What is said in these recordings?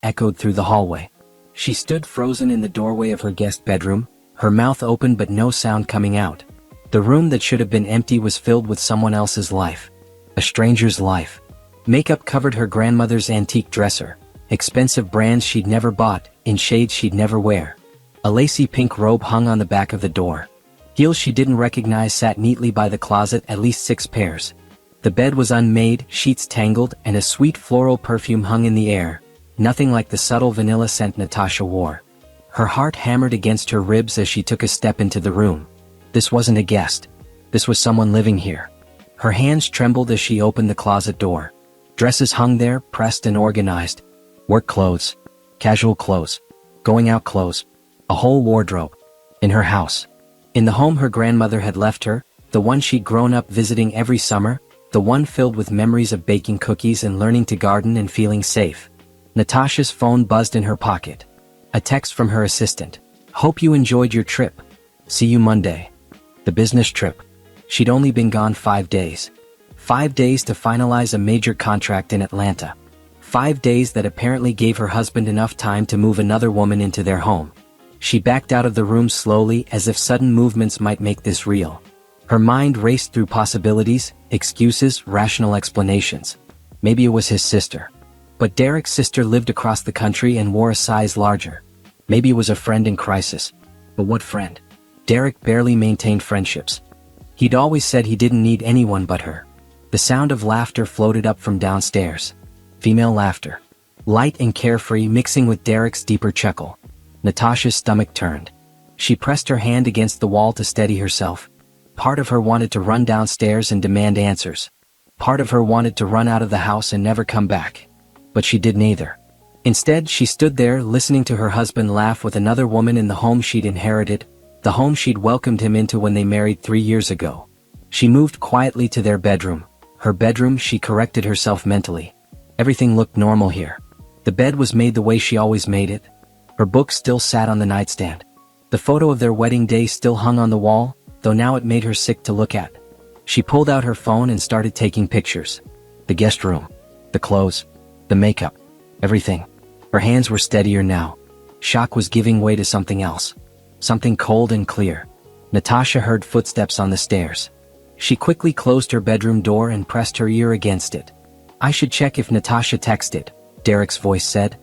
echoed through the hallway. She stood frozen in the doorway of her guest bedroom, her mouth open but no sound coming out. The room that should have been empty was filled with someone else's life. A stranger's life. Makeup covered her grandmother's antique dresser, expensive brands she'd never bought, in shades she'd never wear. A lacy pink robe hung on the back of the door. Heels she didn't recognize sat neatly by the closet, at least 6 pairs. The bed was unmade, sheets tangled, and a sweet floral perfume hung in the air, nothing like the subtle vanilla scent Natasha wore. Her heart hammered against her ribs as she took a step into the room. This wasn't a guest. This was someone living here. Her hands trembled as she opened the closet door. Dresses hung there, pressed and organized. Work clothes. Casual clothes. Going out clothes. A whole wardrobe. In her house. In the home her grandmother had left her, the one she'd grown up visiting every summer, the one filled with memories of baking cookies and learning to garden and feeling safe. Natasha's phone buzzed in her pocket. A text from her assistant. Hope you enjoyed your trip. See you Monday. The business trip. She'd only been gone 5 days. 5 days to finalize a major contract in Atlanta. 5 days that apparently gave her husband enough time to move another woman into their home. She backed out of the room slowly, as if sudden movements might make this real. Her mind raced through possibilities, excuses, rational explanations. Maybe it was his sister. But Derek's sister lived across the country and wore a size larger. Maybe it was a friend in crisis. But what friend? Derek barely maintained friendships. He'd always said he didn't need anyone but her. The sound of laughter floated up from downstairs. Female laughter. Light and carefree, mixing with Derek's deeper chuckle. Natasha's stomach turned. She pressed her hand against the wall to steady herself. Part of her wanted to run downstairs and demand answers. Part of her wanted to run out of the house and never come back. But she did neither. Instead, she stood there listening to her husband laugh with another woman in the home she'd inherited, the home she'd welcomed him into when they married 3 years ago. She moved quietly to their bedroom. Her bedroom, she corrected herself mentally. Everything looked normal here. The bed was made the way she always made it. Her book still sat on the nightstand. The photo of their wedding day still hung on the wall, though now it made her sick to look at. She pulled out her phone and started taking pictures. The guest room. The clothes. The makeup. Everything. Her hands were steadier now. Shock was giving way to something else. Something cold and clear. Natasha heard footsteps on the stairs. She quickly closed her bedroom door and pressed her ear against it. I should check if Natasha texted, Derek's voice said.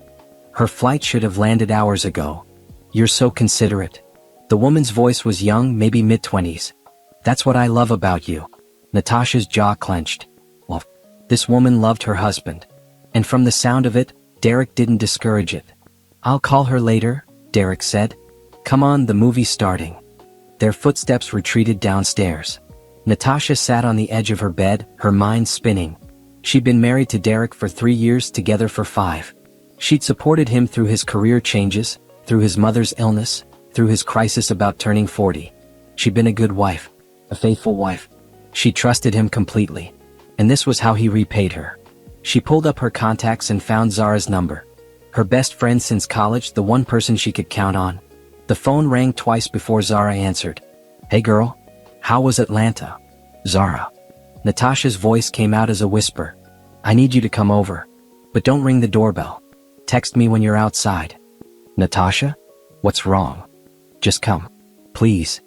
Her flight should have landed hours ago. You're so considerate. The woman's voice was young, maybe mid-20s. That's what I love about you. Natasha's jaw clenched. Well, this woman loved her husband. And from the sound of it, Derek didn't discourage it. I'll call her later, Derek said. Come on, the movie's starting. Their footsteps retreated downstairs. Natasha sat on the edge of her bed, her mind spinning. She'd been married to Derek for 3 years, together for 5. She'd supported him through his career changes, through his mother's illness, through his crisis about turning 40. She'd been a good wife, a faithful wife. She trusted him completely. And this was how he repaid her. She pulled up her contacts and found Zara's number. Her best friend since college, the one person she could count on. The phone rang twice before Zara answered. Hey girl, how was Atlanta? Zara. Natasha's voice came out as a whisper. I need you to come over. But don't ring the doorbell. Text me when you're outside. Natasha? What's wrong? Just come. Please.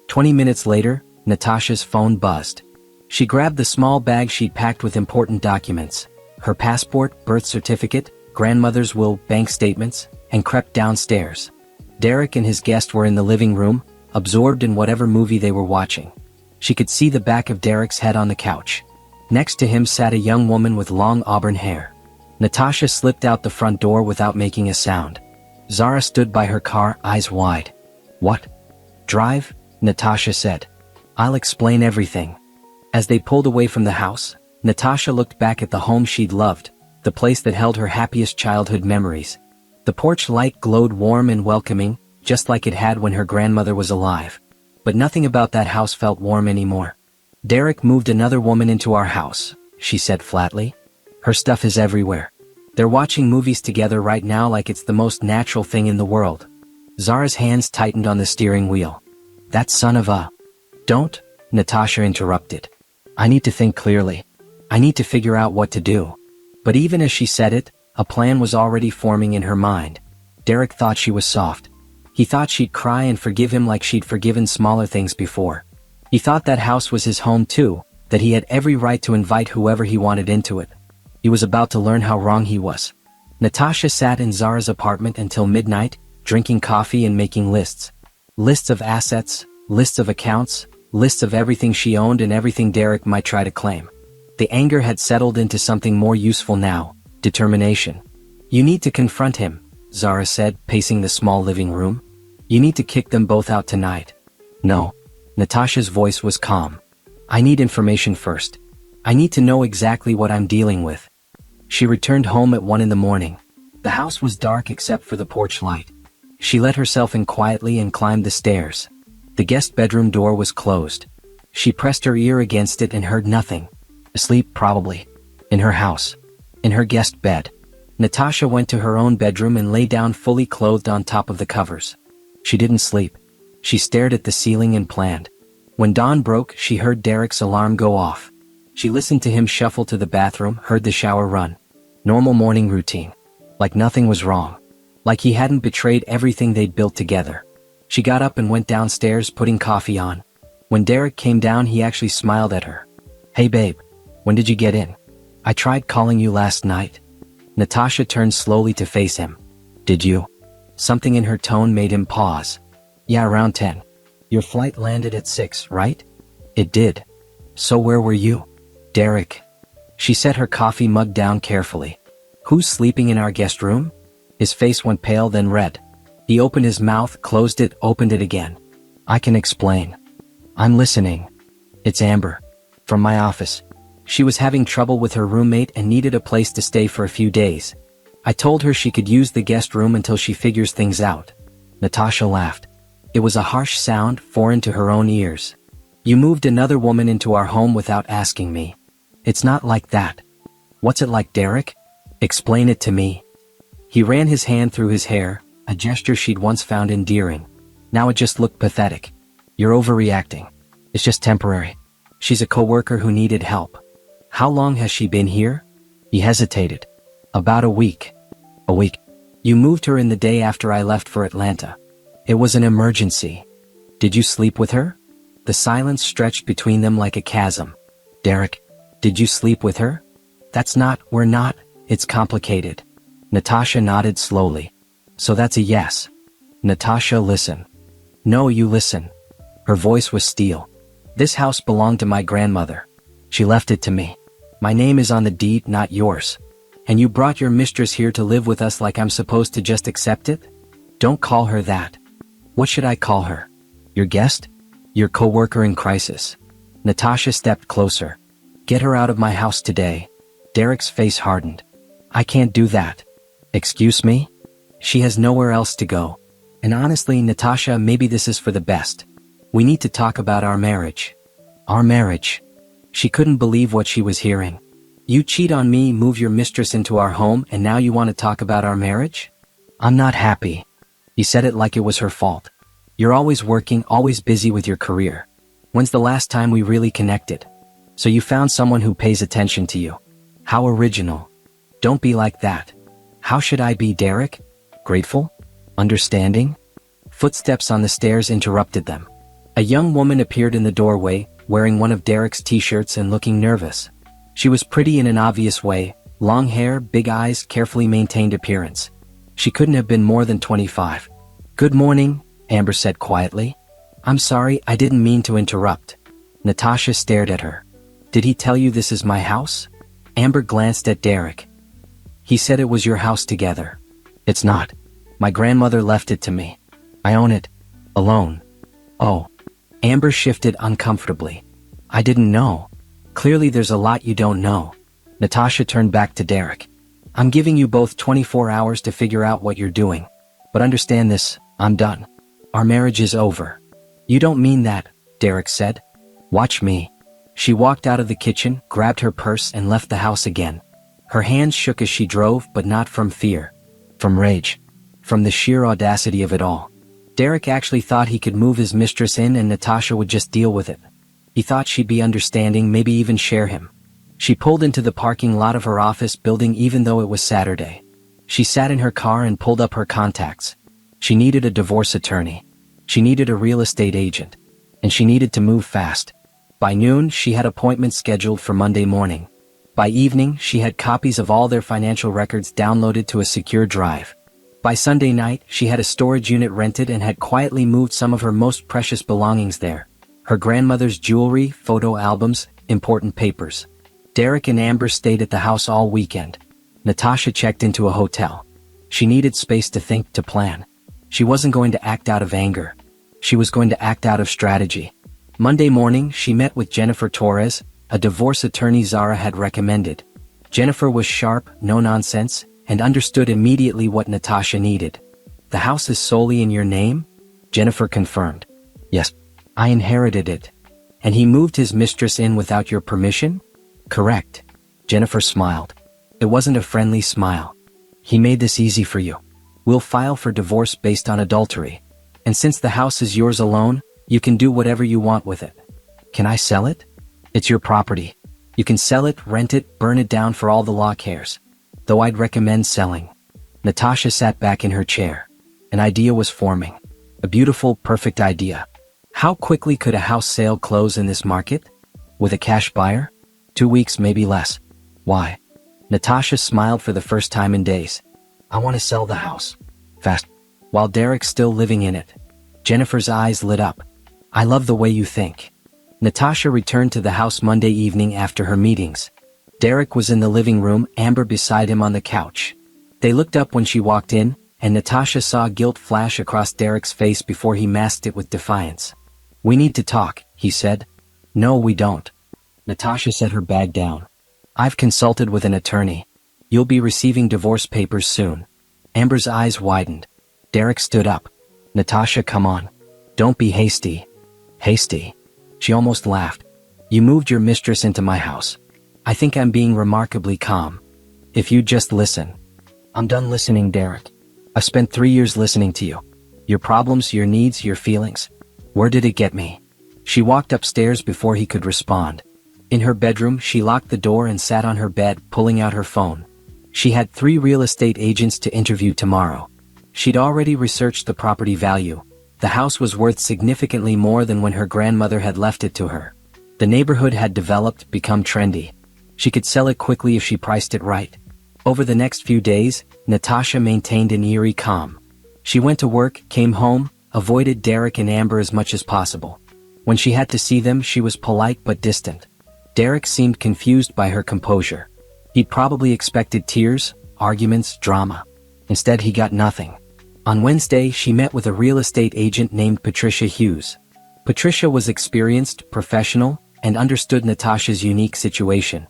20 minutes later, Natasha's phone buzzed. She grabbed the small bag she'd packed with important documents. Her passport, birth certificate, grandmother's will, bank statements, and crept downstairs. Derek and his guest were in the living room, absorbed in whatever movie they were watching. She could see the back of Derek's head on the couch. Next to him sat a young woman with long auburn hair. Natasha slipped out the front door without making a sound. Zara stood by her car, eyes wide. What? Drive? Natasha said. I'll explain everything. As they pulled away from the house, Natasha looked back at the home she'd loved, the place that held her happiest childhood memories. The porch light glowed warm and welcoming, just like it had when her grandmother was alive. But nothing about that house felt warm anymore. Derek moved another woman into our house, she said flatly. Her stuff is everywhere. They're watching movies together right now like it's the most natural thing in the world. Zara's hands tightened on the steering wheel. That son of a... Don't, Natasha interrupted. I need to think clearly. I need to figure out what to do. But even as she said it, A plan was already forming in her mind. Derek thought she was soft. He thought she'd cry and forgive him like she'd forgiven smaller things before. He thought that house was his home too, that he had every right to invite whoever he wanted into it. He was about to learn how wrong he was. Natasha sat in Zara's apartment until midnight, drinking coffee and making lists. Lists of assets, lists of accounts, lists of everything she owned and everything Derek might try to claim. The anger had settled into something more useful now: determination. "You need to confront him," Zara said, pacing the small living room. "You need to kick them both out tonight." "No." Natasha's voice was calm. "I need information first. I need to know exactly what I'm dealing with." She returned home at 1 in the morning. The house was dark except for the porch light. She let herself in quietly and climbed the stairs. The guest bedroom door was closed. She pressed her ear against it and heard nothing. Asleep, probably. In her house. In her guest bed. Natasha went to her own bedroom and lay down fully clothed on top of the covers. She didn't sleep. She stared at the ceiling and planned. When dawn broke, she heard Derek's alarm go off. She listened to him shuffle to the bathroom, heard the shower run. Normal morning routine. Like nothing was wrong. Like he hadn't betrayed everything they'd built together. She got up and went downstairs, putting coffee on. When Derek came down, he actually smiled at her. "Hey babe, when did you get in? I tried calling you last night." Natasha turned slowly to face him. "Did you?" Something in her tone made him pause. "Yeah, around 10. Your flight landed at 6, right?" "It did." "So where were you?" "Derek." She set her coffee mug down carefully. "Who's sleeping in our guest room?" His face went pale, then red. He opened his mouth, closed it, opened it again. "I can explain." "I'm listening." "It's Amber. From my office. She was having trouble with her roommate and needed a place to stay for a few days. I told her she could use the guest room until she figures things out." Natasha laughed. It was a harsh sound, foreign to her own ears. "You moved another woman into our home without asking me." "It's not like that." "What's it like, Derek? Explain it to me." He ran his hand through his hair, a gesture she'd once found endearing. Now it just looked pathetic. "You're overreacting. It's just temporary. She's a coworker who needed help." "How long has she been here?" He hesitated. "About a week." "A week? You moved her in the day after I left for Atlanta." "It was an emergency." "Did you sleep with her?" The silence stretched between them like a chasm. "Derek, did you sleep with her?" We're not, it's complicated." Natasha nodded slowly. "So that's a yes." "Natasha, listen." "No, you listen." Her voice was steel. "This house belonged to my grandmother. She left it to me. My name is on the deed, not yours. And you brought your mistress here to live with us like I'm supposed to just accept it? Don't call her that." "What should I call her?" "Your guest? Your coworker in crisis." Natasha stepped closer. "Get her out of my house today." Derek's face hardened. "I can't do that." "Excuse me?" "She has nowhere else to go. And honestly, Natasha, maybe this is for the best. We need to talk about our marriage." "Our marriage?" She couldn't believe what she was hearing. "You cheat on me, move your mistress into our home, and now you want to talk about our marriage?" "I'm not happy." He said it like it was her fault. "You're always working, always busy with your career. When's the last time we really connected? So you found someone who pays attention to you. How original. Don't be like that." "How should I be, Derek? Grateful? Understanding?" Footsteps on the stairs interrupted them. A young woman appeared in the doorway, wearing one of Derek's t-shirts and looking nervous. She was pretty in an obvious way, long hair, big eyes, carefully maintained appearance. She couldn't have been more than 25. "Good morning," Amber said quietly. "I'm sorry, I didn't mean to interrupt." Natasha stared at her. "Did he tell you this is my house?" Amber glanced at Derek. "He said it was your house together." "It's not. My grandmother left it to me. I own it. Alone." "Oh." Amber shifted uncomfortably. "I didn't know. Clearly there's a lot you don't know." Natasha turned back to Derek. "I'm giving you both 24 hours to figure out what you're doing. But understand this, I'm done. Our marriage is over." "You don't mean that," Derek said. "Watch me." She walked out of the kitchen, grabbed her purse and left the house again. Her hands shook as she drove, but not from fear. From rage. From the sheer audacity of it all. Derek actually thought he could move his mistress in and Natasha would just deal with it. He thought she'd be understanding, maybe even share him. She pulled into the parking lot of her office building even though it was Saturday. She sat in her car and pulled up her contacts. She needed a divorce attorney. She needed a real estate agent. And she needed to move fast. By noon, she had appointments scheduled for Monday morning. By evening, she had copies of all their financial records downloaded to a secure drive. By Sunday night, she had a storage unit rented and had quietly moved some of her most precious belongings there. Her grandmother's jewelry, photo albums, important papers. Derek and Amber stayed at the house all weekend. Natasha checked into a hotel. She needed space to think, to plan. She wasn't going to act out of anger. She was going to act out of strategy. Monday morning, she met with Jennifer Torres, a divorce attorney Zara had recommended. Jennifer was sharp, no nonsense, and understood immediately what Natasha needed. The house is solely in your name? Jennifer confirmed. Yes. I inherited it. And he moved his mistress in without your permission? Correct. Jennifer smiled. It wasn't a friendly smile. He made this easy for you. We'll file for divorce based on adultery. And since the house is yours alone, you can do whatever you want with it. Can I sell it? It's your property. You can sell it, rent it, burn it down for all the law cares. Though I'd recommend selling. Natasha sat back in her chair. An idea was forming. A beautiful, perfect idea. How quickly could a house sale close in this market? With a cash buyer? 2 weeks, maybe less. Why? Natasha smiled for the first time in days. I want to sell the house. Fast. While Derek's still living in it. Jennifer's eyes lit up. I love the way you think. Natasha returned to the house Monday evening after her meetings. Derek was in the living room, Amber beside him on the couch. They looked up when she walked in, and Natasha saw guilt flash across Derek's face before he masked it with defiance. We need to talk, he said. No, we don't. Natasha set her bag down. I've consulted with an attorney. You'll be receiving divorce papers soon. Amber's eyes widened. Derek stood up. Natasha, come on. Don't be hasty. Hasty? She almost laughed. You moved your mistress into my house. I think I'm being remarkably calm. If you'd just listen. I'm done listening, Derek. I've spent 3 years listening to you. Your problems, your needs, your feelings. Where did it get me? She walked upstairs before he could respond. In her bedroom, she locked the door and sat on her bed, pulling out her phone. She had 3 real estate agents to interview tomorrow. She'd already researched the property value. The house was worth significantly more than when her grandmother had left it to her. The neighborhood had developed, become trendy. She could sell it quickly if she priced it right. Over the next few days, Natasha maintained an eerie calm. She went to work, came home, avoided Derek and Amber as much as possible. When she had to see them, she was polite but distant. Derek seemed confused by her composure. He'd probably expected tears, arguments, drama. Instead, he got nothing. On Wednesday, she met with a real estate agent named Patricia Hughes. Patricia was experienced, professional, and understood Natasha's unique situation.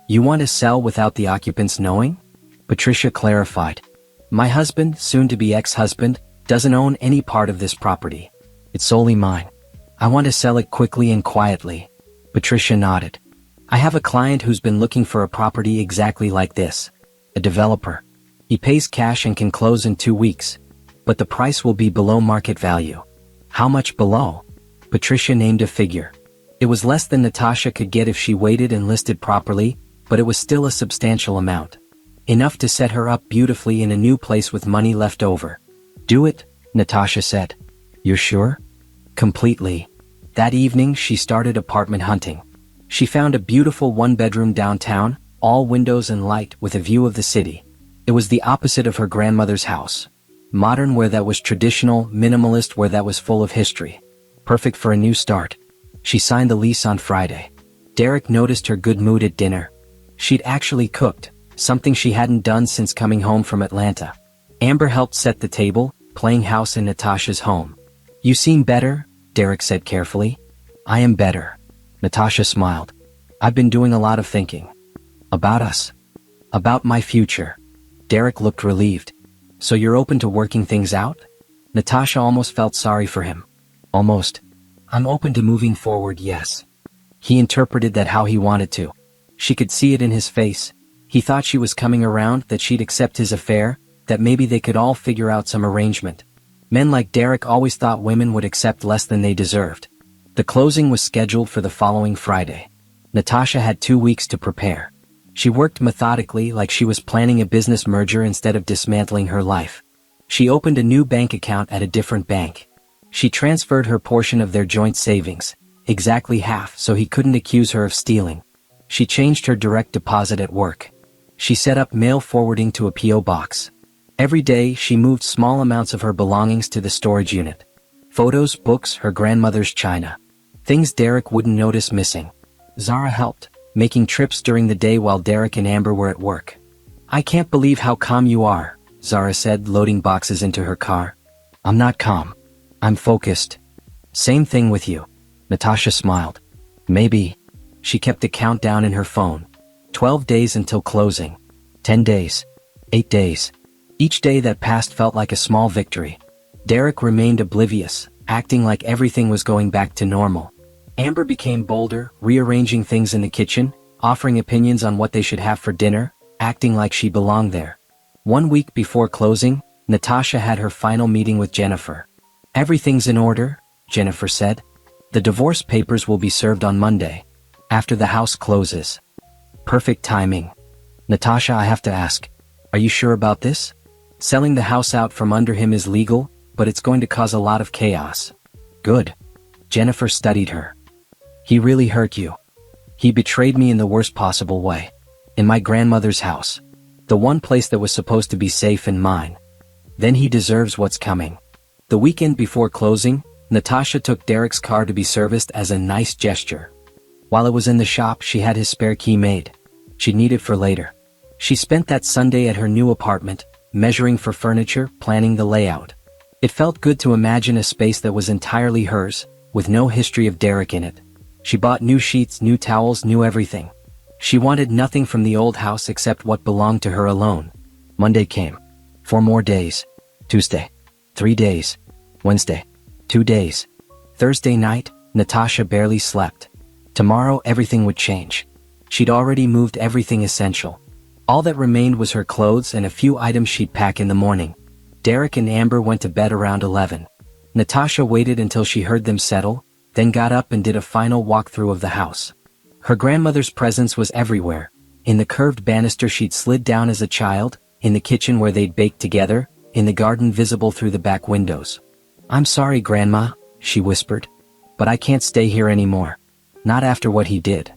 You want to sell without the occupants knowing? Patricia clarified. My husband, soon-to-be ex-husband, doesn't own any part of this property. It's solely mine. I want to sell it quickly and quietly. Patricia nodded. I have a client who's been looking for a property exactly like this. A developer. He pays cash and can close in 2 weeks. But the price will be below market value. How much below? Patricia named a figure. It was less than Natasha could get if she waited and listed properly, but it was still a substantial amount. Enough to set her up beautifully in a new place with money left over. Do it, Natasha said. You're sure? Completely. That evening, she started apartment hunting. She found a beautiful 1-bedroom downtown, all windows and light with a view of the city. It was the opposite of her grandmother's house. Modern where that was traditional, minimalist where that was full of history. Perfect for a new start. She signed the lease on Friday. Derek noticed her good mood at dinner. She'd actually cooked, something she hadn't done since coming home from Atlanta. Amber helped set the table, playing house in Natasha's home. You seem better, Derek said carefully. I am better. Natasha smiled. I've been doing a lot of thinking. About us. About my future. Derek looked relieved. So you're open to working things out? Natasha almost felt sorry for him. Almost. I'm open to moving forward, yes. He interpreted that how he wanted to. She could see it in his face. He thought she was coming around, that she'd accept his affair, that maybe they could all figure out some arrangement. Men like Derek always thought women would accept less than they deserved. The closing was scheduled for the following Friday. Natasha had 2 weeks to prepare. She worked methodically like she was planning a business merger instead of dismantling her life. She opened a new bank account at a different bank. She transferred her portion of their joint savings, exactly half, so he couldn't accuse her of stealing. She changed her direct deposit at work. She set up mail forwarding to a P.O. box. Every day she moved small amounts of her belongings to the storage unit. Photos, books, her grandmother's china. Things Derek wouldn't notice missing. Zara helped, making trips during the day while Derek and Amber were at work. "I can't believe how calm you are," Zara said, loading boxes into her car. "I'm not calm. I'm focused." "Same thing with you." Natasha smiled. "Maybe." She kept a countdown in her phone. 12 days until closing. 10 days. 8 days. Each day that passed felt like a small victory. Derek remained oblivious, acting like everything was going back to normal. Amber became bolder, rearranging things in the kitchen, offering opinions on what they should have for dinner, acting like she belonged there. 1 week before closing, Natasha had her final meeting with Jennifer. "Everything's in order," Jennifer said. "The divorce papers will be served on Monday, after the house closes." Perfect timing. "Natasha, I have to ask, are you sure about this? Selling the house out from under him is legal, but it's going to cause a lot of chaos." "Good." Jennifer studied her. "He really hurt you. He betrayed me in the worst possible way. In my grandmother's house. The one place that was supposed to be safe and mine. Then he deserves what's coming." The weekend before closing, Natasha took Derek's car to be serviced as a nice gesture. While it was in the shop, she had his spare key made. She'd need it for later. She spent that Sunday at her new apartment, measuring for furniture, planning the layout. It felt good to imagine a space that was entirely hers, with no history of Derek in it. She bought new sheets, new towels, new everything. She wanted nothing from the old house except what belonged to her alone. Monday came. 4 more days. Tuesday. 3 days. Wednesday. 2 days. Thursday night, Natasha barely slept. Tomorrow everything would change. She'd already moved everything essential. All that remained was her clothes and a few items she'd pack in the morning. Derek and Amber went to bed around 11. Natasha waited until she heard them settle, then got up and did a final walkthrough of the house. Her grandmother's presence was everywhere. In the curved banister she'd slid down as a child, in the kitchen where they'd baked together, in the garden visible through the back windows. "I'm sorry, Grandma," she whispered, "but I can't stay here anymore. Not after what he did."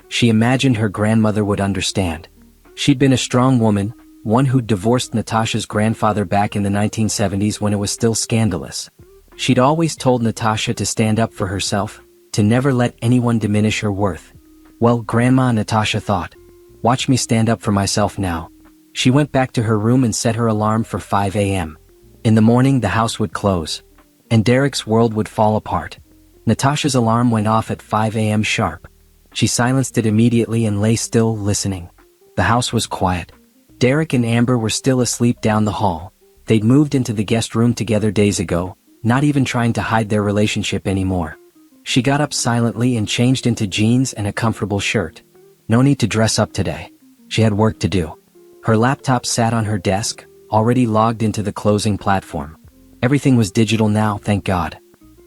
She imagined her grandmother would understand. She'd been a strong woman, one who'd divorced Natasha's grandfather back in the 1970s when it was still scandalous. She'd always told Natasha to stand up for herself, to never let anyone diminish her worth. Well, Grandma, Natasha thought. Watch me stand up for myself now. She went back to her room and set her alarm for 5 a.m. In the morning the house would close. And Derek's world would fall apart. Natasha's alarm went off at 5 a.m. sharp. She silenced it immediately and lay still, listening. The house was quiet. Derek and Amber were still asleep down the hall. They'd moved into the guest room together days ago, not even trying to hide their relationship anymore. She got up silently and changed into jeans and a comfortable shirt. No need to dress up today. She had work to do. Her laptop sat on her desk, already logged into the closing platform. Everything was digital now, thank God.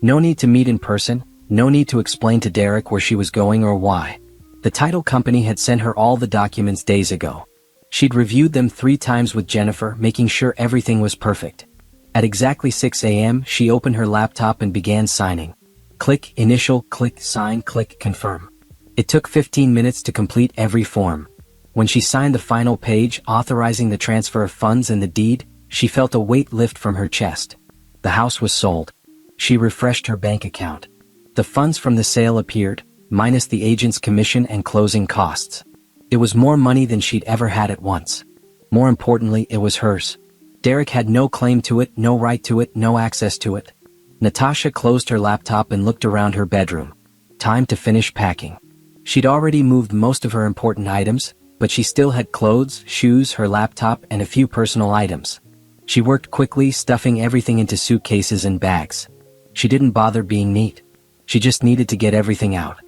No need to meet in person, no need to explain to Derek where she was going or why. The title company had sent her all the documents days ago. She'd reviewed them 3 times with Jennifer, making sure everything was perfect. At exactly 6 a.m., she opened her laptop and began signing. Click initial, click sign, click confirm. It took 15 minutes to complete every form. When she signed the final page authorizing the transfer of funds and the deed, she felt a weight lift from her chest. The house was sold. She refreshed her bank account. The funds from the sale appeared, minus the agent's commission and closing costs. It was more money than she'd ever had at once. More importantly, it was hers. Derek had no claim to it, no right to it, no access to it. Natasha closed her laptop and looked around her bedroom. Time to finish packing. She'd already moved most of her important items, but she still had clothes, shoes, her laptop, and a few personal items. She worked quickly, stuffing everything into suitcases and bags. She didn't bother being neat. She just needed to get everything out.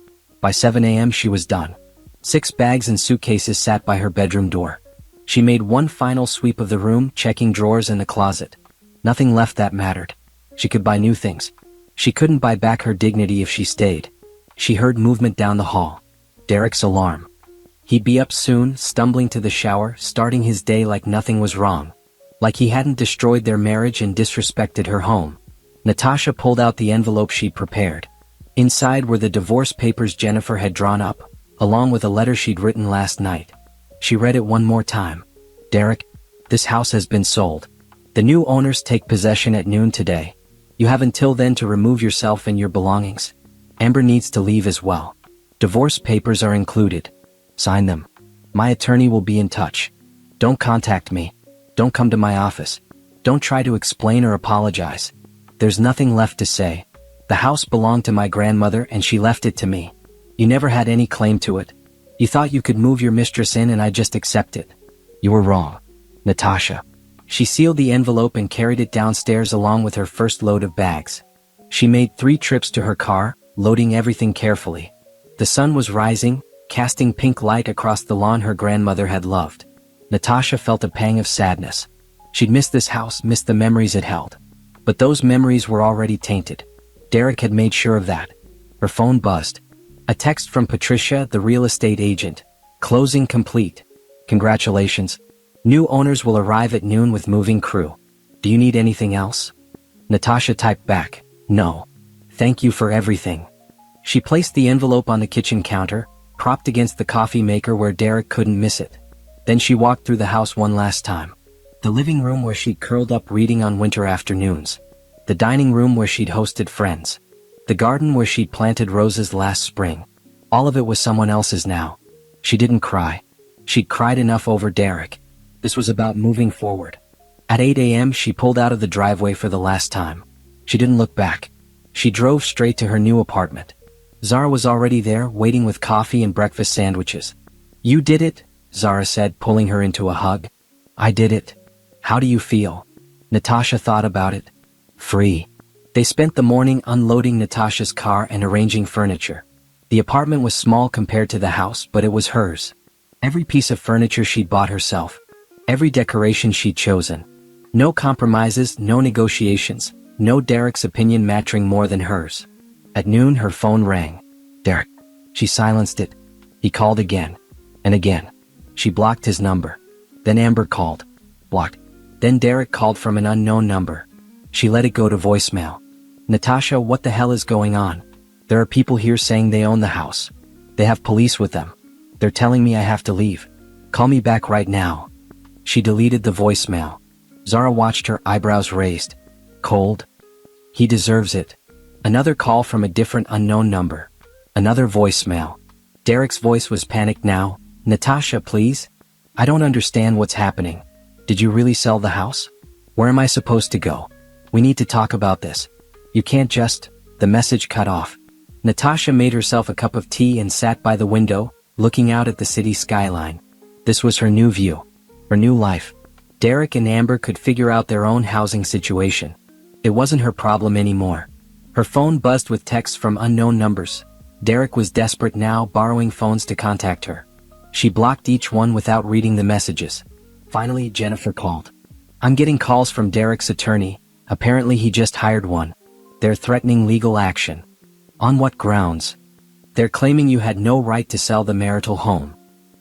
By 7 a.m. she was done. 6 bags and suitcases sat by her bedroom door. She made one final sweep of the room, checking drawers and the closet. Nothing left that mattered. She could buy new things. She couldn't buy back her dignity if she stayed. She heard movement down the hall. Derek's alarm. He'd be up soon, stumbling to the shower, starting his day like nothing was wrong. Like he hadn't destroyed their marriage and disrespected her home. Natasha pulled out the envelope she'd prepared. Inside were the divorce papers Jennifer had drawn up, along with a letter she'd written last night. She read it one more time. Derek, this house has been sold. The new owners take possession at noon today. You have until then to remove yourself and your belongings. Amber needs to leave as well. Divorce papers are included. Sign them. My attorney will be in touch. Don't contact me. Don't come to my office. Don't try to explain or apologize. There's nothing left to say. The house belonged to my grandmother and she left it to me. You never had any claim to it. You thought you could move your mistress in and I'd just accept it. You were wrong. Natasha. She sealed the envelope and carried it downstairs along with her first load of bags. She made 3 trips to her car, loading everything carefully. The sun was rising, casting pink light across the lawn her grandmother had loved. Natasha felt a pang of sadness. She'd missed this house, missed the memories it held. But those memories were already tainted. Derek had made sure of that. Her phone buzzed. A text from Patricia, the real estate agent. Closing complete. Congratulations. New owners will arrive at noon with moving crew. Do you need anything else? Natasha typed back, no. Thank you for everything. She placed the envelope on the kitchen counter, propped against the coffee maker where Derek couldn't miss it. Then she walked through the house one last time. The living room where she'd curled up reading on winter afternoons. The dining room where she'd hosted friends. The garden where she'd planted roses last spring. All of it was someone else's now. She didn't cry. She'd cried enough over Derek. This was about moving forward. At 8 a.m. she pulled out of the driveway for the last time. She didn't look back. She drove straight to her new apartment. Zara was already there, waiting with coffee and breakfast sandwiches. You did it, Zara said, pulling her into a hug. I did it. How do you feel? Natasha thought about it. Free. They spent the morning unloading Natasha's car and arranging furniture. The apartment was small compared to the house, but it was hers. Every piece of furniture she'd bought herself. Every decoration she'd chosen. No compromises, no negotiations, no Derek's opinion matching more than hers. At noon her phone rang. Derek. She silenced it. He called again. And again. She blocked his number. Then Amber called. Blocked. Then Derek called from an unknown number. She let it go to voicemail. Natasha, what the hell is going on? There are people here saying they own the house. They have police with them. They're telling me I have to leave. Call me back right now. She deleted the voicemail. Zara watched her eyebrows raised. Cold? He deserves it. Another call from a different unknown number. Another voicemail. Derek's voice was panicked now. Natasha, please? I don't understand what's happening. Did you really sell the house? Where am I supposed to go? We need to talk about this. You can't just... The message cut off. Natasha made herself a cup of tea and sat by the window, looking out at the city skyline. This was her new view. Her new life. Derek and Amber could figure out their own housing situation. It wasn't her problem anymore. Her phone buzzed with texts from unknown numbers. Derek was desperate now, borrowing phones to contact her. She blocked each one without reading the messages. Finally, Jennifer called. I'm getting calls from Derek's attorney. Apparently he just hired one. They're threatening legal action. On what grounds? They're claiming you had no right to sell the marital home.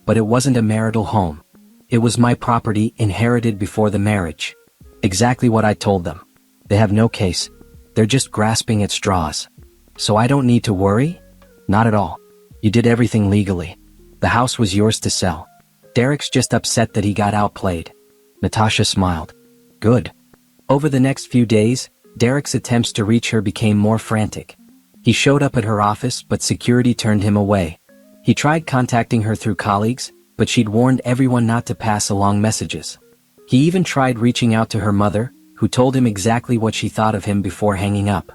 But it wasn't a marital home. It was my property, inherited before the marriage. Exactly what I told them. They have no case. They're just grasping at straws. So I don't need to worry? Not at all. You did everything legally. The house was yours to sell. Derek's just upset that he got outplayed. Natasha smiled. Good. Over the next few days, Derek's attempts to reach her became more frantic. He showed up at her office, but security turned him away. He tried contacting her through colleagues, but she'd warned everyone not to pass along messages. He even tried reaching out to her mother, who told him exactly what she thought of him before hanging up.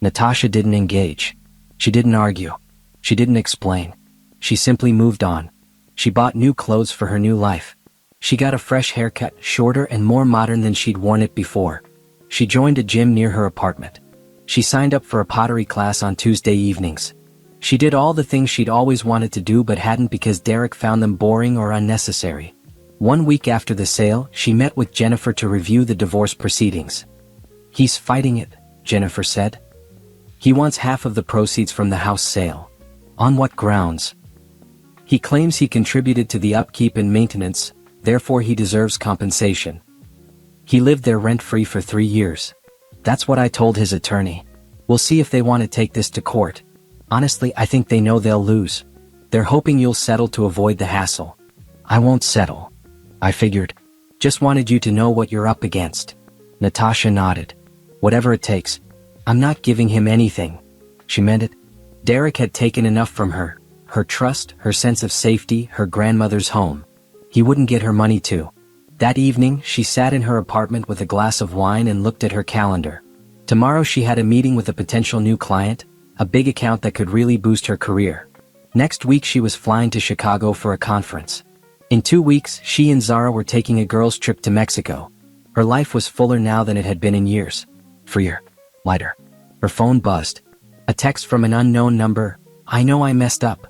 Natasha didn't engage. She didn't argue. She didn't explain. She simply moved on. She bought new clothes for her new life. She got a fresh haircut, shorter and more modern than she'd worn it before. She joined a gym near her apartment. She signed up for a pottery class on Tuesday evenings. She did all the things she'd always wanted to do but hadn't because Derek found them boring or unnecessary. 1 week after the sale, she met with Jennifer to review the divorce proceedings. "He's fighting it," Jennifer said. "He wants half of the proceeds from the house sale." "On what grounds?" "He claims he contributed to the upkeep and maintenance, therefore he deserves compensation. He lived there rent-free for 3 years. That's what I told his attorney. We'll see if they want to take this to court. Honestly, I think they know they'll lose. They're hoping you'll settle to avoid the hassle." "I won't settle." "I figured. Just wanted you to know what you're up against." Natasha nodded. "Whatever it takes. I'm not giving him anything." She meant it. Derek had taken enough from her. Her trust, her sense of safety, her grandmother's home. He wouldn't get her money too. That evening, she sat in her apartment with a glass of wine and looked at her calendar. Tomorrow she had a meeting with a potential new client, a big account that could really boost her career. Next week she was flying to Chicago for a conference. In 2 weeks, she and Zara were taking a girls' trip to Mexico. Her life was fuller now than it had been in years. Freer. Lighter. Her phone buzzed. A text from an unknown number. "I know I messed up.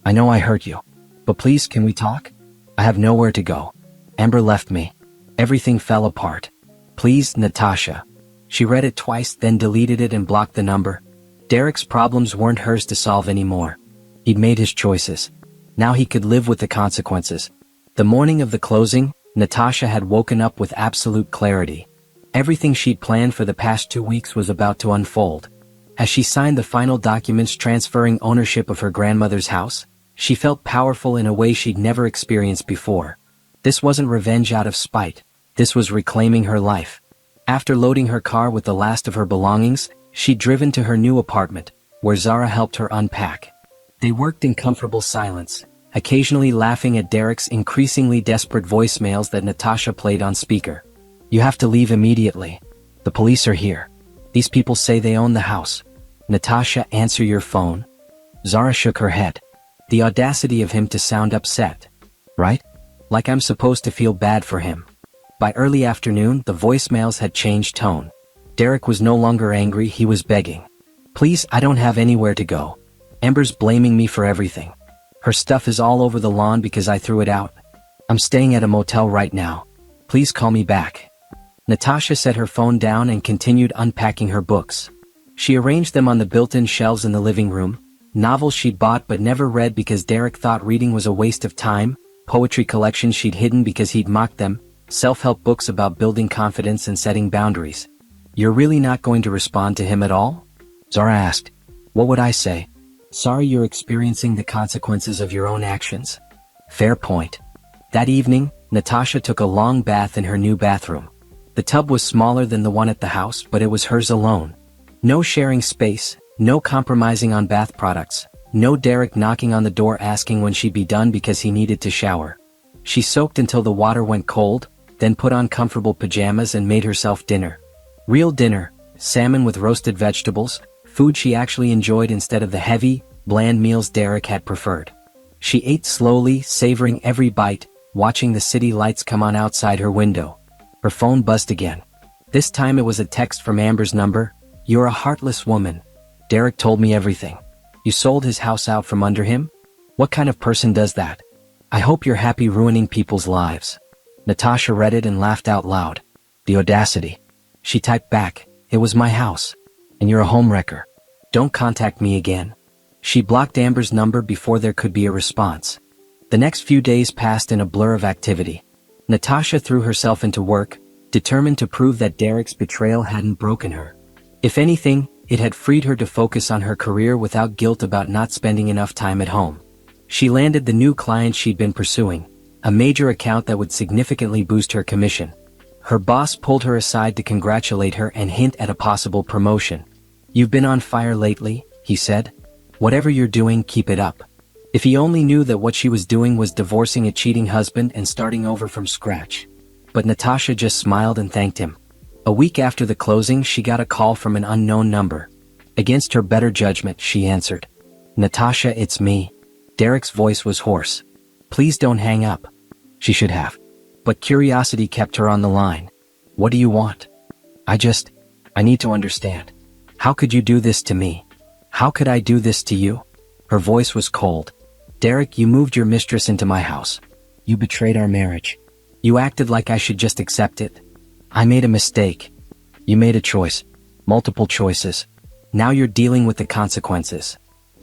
I know I hurt you. But please, can we talk? I have nowhere to go. Amber left me. Everything fell apart. Please, Natasha." She read it twice, then deleted it and blocked the number. Derek's problems weren't hers to solve anymore. He'd made his choices. Now he could live with the consequences. The morning of the closing, Natasha had woken up with absolute clarity. Everything she'd planned for the past 2 weeks was about to unfold. As she signed the final documents transferring ownership of her grandmother's house, she felt powerful in a way she'd never experienced before. This wasn't revenge out of spite. This was reclaiming her life. After loading her car with the last of her belongings, she'd driven to her new apartment, where Zara helped her unpack. They worked in comfortable silence, occasionally laughing at Derek's increasingly desperate voicemails that Natasha played on speaker. "You have to leave immediately. The police are here. These people say they own the house." "Natasha, answer your phone." Zara shook her head. The audacity of him to sound upset. Right? Like I'm supposed to feel bad for him. By early afternoon, the voicemails had changed tone. Derek was no longer angry, he was begging. "Please, I don't have anywhere to go. Amber's blaming me for everything. Her stuff is all over the lawn because I threw it out. I'm staying at a motel right now. Please call me back." Natasha set her phone down and continued unpacking her books. She arranged them on the built-in shelves in the living room, novels she'd bought but never read because Derek thought reading was a waste of time, poetry collections she'd hidden because he'd mocked them, self-help books about building confidence and setting boundaries. "You're really not going to respond to him at all?" Zara asked. "What would I say? Sorry you're experiencing the consequences of your own actions." Fair point. That evening, Natasha took a long bath in her new bathroom. The tub was smaller than the one at the house, but it was hers alone. No sharing space, no compromising on bath products, no Derek knocking on the door asking when she'd be done because he needed to shower. She soaked until the water went cold, then put on comfortable pajamas and made herself dinner. Real dinner, salmon with roasted vegetables, food she actually enjoyed instead of the heavy, bland meals Derek had preferred. She ate slowly, savoring every bite, watching the city lights come on outside her window. Her phone buzzed again. This time it was a text from Amber's number. "You're a heartless woman. Derek told me everything. You sold his house out from under him? What kind of person does that? I hope you're happy ruining people's lives." Natasha read it and laughed out loud. The audacity. She typed back, "It was my house. And you're a homewrecker. Don't contact me again." She blocked Amber's number before there could be a response. The next few days passed in a blur of activity. Natasha threw herself into work, determined to prove that Derek's betrayal hadn't broken her. If anything, it had freed her to focus on her career without guilt about not spending enough time at home. She landed the new client she'd been pursuing, a major account that would significantly boost her commission. Her boss pulled her aside to congratulate her and hint at a possible promotion. "You've been on fire lately," he said. "Whatever you're doing, keep it up." If he only knew that what she was doing was divorcing a cheating husband and starting over from scratch. But Natasha just smiled and thanked him. A week after the closing, she got a call from an unknown number. Against her better judgment, she answered. "Natasha, it's me." Derek's voice was hoarse. "Please don't hang up." She should have. But curiosity kept her on the line. "What do you want?" I need to understand. How could you do this to me? How could I do this to you?" Her voice was cold. "Derek, you moved your mistress into my house. You betrayed our marriage. You acted like I should just accept it. I made a mistake. You made a choice. Multiple choices. Now you're dealing with the consequences.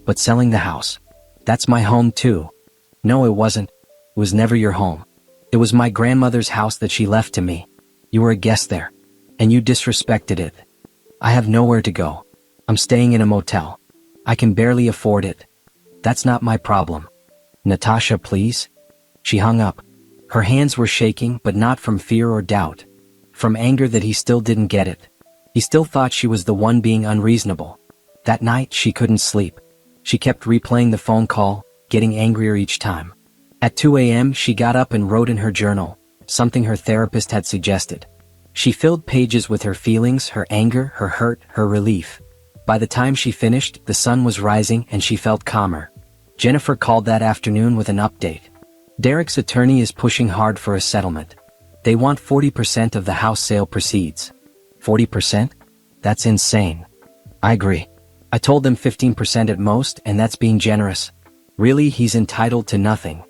But selling the house. That's my home too. No, it wasn't. It was never your home. It was my grandmother's house that she left to me. You were a guest there. And you disrespected it. I have nowhere to go. I'm staying in a motel. I can barely afford it. That's not my problem. Natasha, please? She hung up. Her hands were shaking, but not from fear or doubt. From anger that he still didn't get it. He still thought she was the one being unreasonable. That night, she couldn't sleep. She kept replaying the phone call, getting angrier each time. At 2 a.m., she got up and wrote in her journal, something her therapist had suggested. She filled pages with her feelings, her anger, her hurt, her relief. By the time she finished, the sun was rising and she felt calmer. Jennifer called that afternoon with an update. Derek's attorney is pushing hard for a settlement. They want 40% of the house sale proceeds. 40%? That's insane. I agree. I told them 15% at most, and that's being generous. Really, he's entitled to nothing.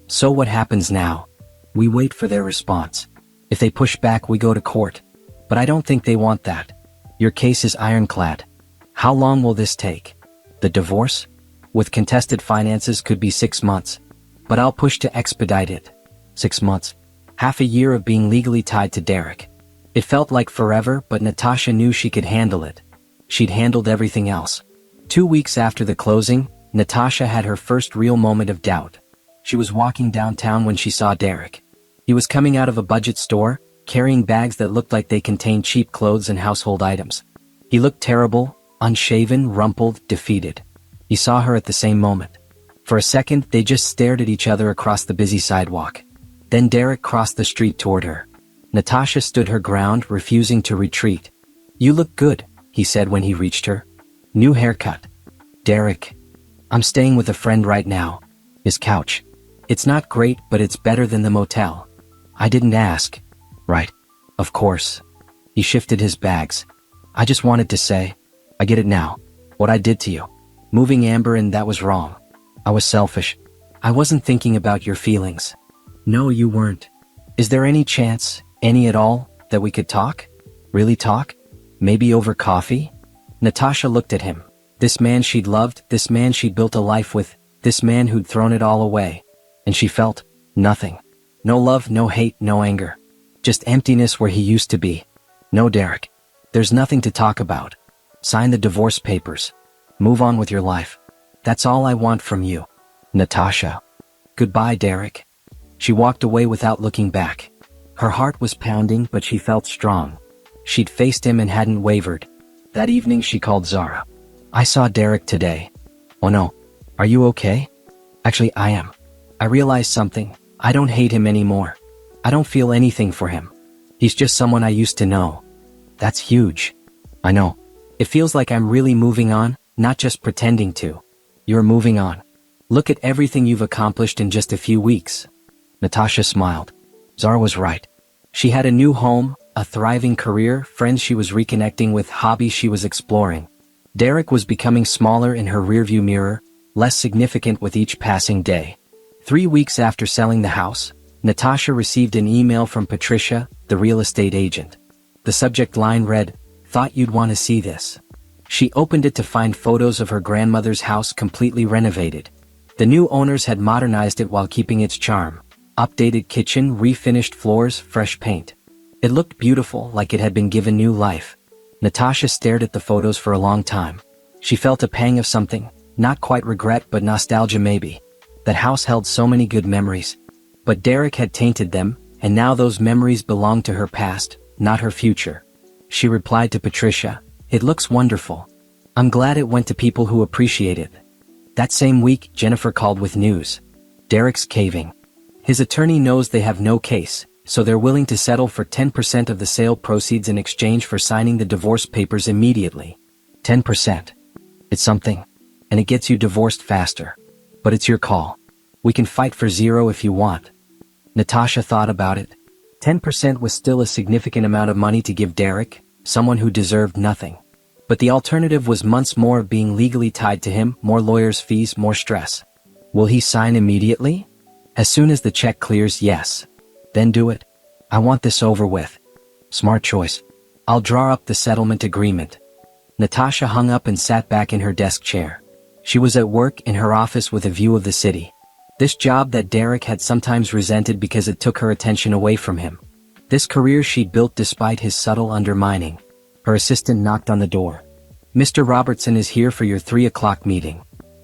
So what happens now? We wait for their response. If they push back, we go to court. But I don't think they want that. Your case is ironclad. How long will this take? The divorce? With contested finances could be 6 months. But I'll push to expedite it. 6 months. Half a year of being legally tied to Derek. It felt like forever, but Natasha knew she could handle it. She'd handled everything else. 2 weeks after the closing, Natasha had her first real moment of doubt. She was walking downtown when she saw Derek. He was coming out of a budget store, carrying bags that looked like they contained cheap clothes and household items. He looked terrible, unshaven, rumpled, defeated. He saw her at the same moment. For a second, they just stared at each other across the busy sidewalk. Then Derek crossed the street toward her. Natasha stood her ground, refusing to retreat. You look good, he said when he reached her. New haircut. Derek. I'm staying with a friend right now. His couch. It's not great, but it's better than the motel. I didn't ask. Right. Of course. He shifted his bags. I just wanted to say, I get it now. What I did to you. Moving Amber, and that was wrong. I was selfish. I wasn't thinking about your feelings. No, you weren't. Is there any chance, any at all, that we could talk? Really talk? Maybe over coffee? Natasha looked at him. This man she'd loved, this man she'd built a life with, this man who'd thrown it all away. And she felt nothing. No love, no hate, no anger. Just emptiness where he used to be. No, Derek. There's nothing to talk about. Sign the divorce papers. Move on with your life. That's all I want from you. Natasha. Goodbye, Derek. She walked away without looking back. Her heart was pounding, but she felt strong. She'd faced him and hadn't wavered. That evening she called Zara. I saw Derek today. Oh no. Are you okay? Actually, I am. I realized something. I don't hate him anymore. I don't feel anything for him. He's just someone I used to know. That's huge. I know. It feels like I'm really moving on, not just pretending to. You're moving on. Look at everything you've accomplished in just a few weeks. Natasha smiled. Zara was right. She had a new home, a thriving career, friends she was reconnecting with, hobbies she was exploring. Derek was becoming smaller in her rearview mirror, less significant with each passing day. 3 weeks after selling the house, Natasha received an email from Patricia, the real estate agent. The subject line read, "Thought you'd want to see this." She opened it to find photos of her grandmother's house completely renovated. The new owners had modernized it while keeping its charm. Updated kitchen, refinished floors, fresh paint. It looked beautiful, like it had been given new life. Natasha stared at the photos for a long time. She felt a pang of something, not quite regret but nostalgia maybe. That house held so many good memories. But Derek had tainted them, and now those memories belonged to her past, not her future. She replied to Patricia, "It looks wonderful. I'm glad it went to people who appreciate it." That same week, Jennifer called with news. Derek's caving. His attorney knows they have no case, so they're willing to settle for 10% of the sale proceeds in exchange for signing the divorce papers immediately. 10%. It's something. And it gets you divorced faster. But it's your call. We can fight for 0 if you want. Natasha thought about it. 10% was still a significant amount of money to give Derek, someone who deserved nothing. But the alternative was months more of being legally tied to him, more lawyers' fees, more stress. Will he sign immediately? As soon as the check clears, yes. Then do it. I want this over with. Smart choice. I'll draw up the settlement agreement. Natasha hung up and sat back in her desk chair. She was at work in her office with a view of the city. This job that Derek had sometimes resented because it took her attention away from him. This career she'd built despite his subtle undermining. Her assistant knocked on the door. Mr. Robertson is here for your 3 o'clock meeting.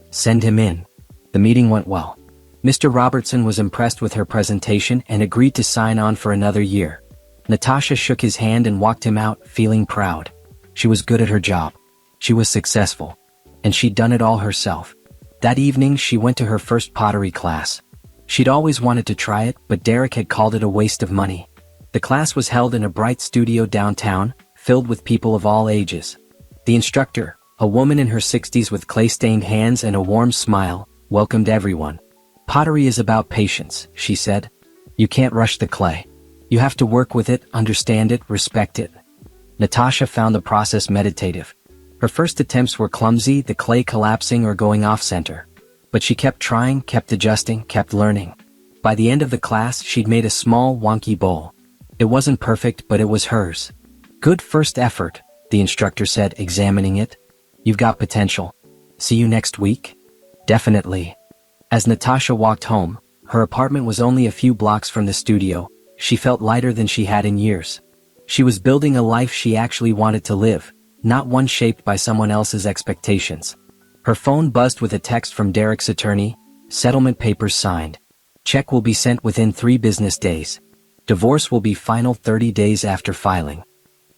Send him in. The meeting went well. Mr. Robertson was impressed with her presentation and agreed to sign on for another year. Natasha shook his hand and walked him out, feeling proud. She was good at her job. She was successful. And she'd done it all herself. That evening she went to her first pottery class. She'd always wanted to try it, but Derek had called it a waste of money. The class was held in a bright studio downtown, filled with people of all ages. The instructor, a woman in her 60s with clay-stained hands and a warm smile, welcomed everyone. Pottery is about patience, she said. You can't rush the clay. You have to work with it, understand it, respect it. Natasha found the process meditative. Her first attempts were clumsy, the clay collapsing or going off-center. But she kept trying, kept adjusting, kept learning. By the end of the class, she'd made a small, wonky bowl. It wasn't perfect, but it was hers. Good first effort, the instructor said, examining it. You've got potential. See you next week? Definitely. As Natasha walked home, her apartment was only a few blocks from the studio. She felt lighter than she had in years. She was building a life she actually wanted to live, not one shaped by someone else's expectations. Her phone buzzed with a text from Derek's attorney. Settlement papers signed. Check will be sent within 3 business days. Divorce will be final 30 days after filing.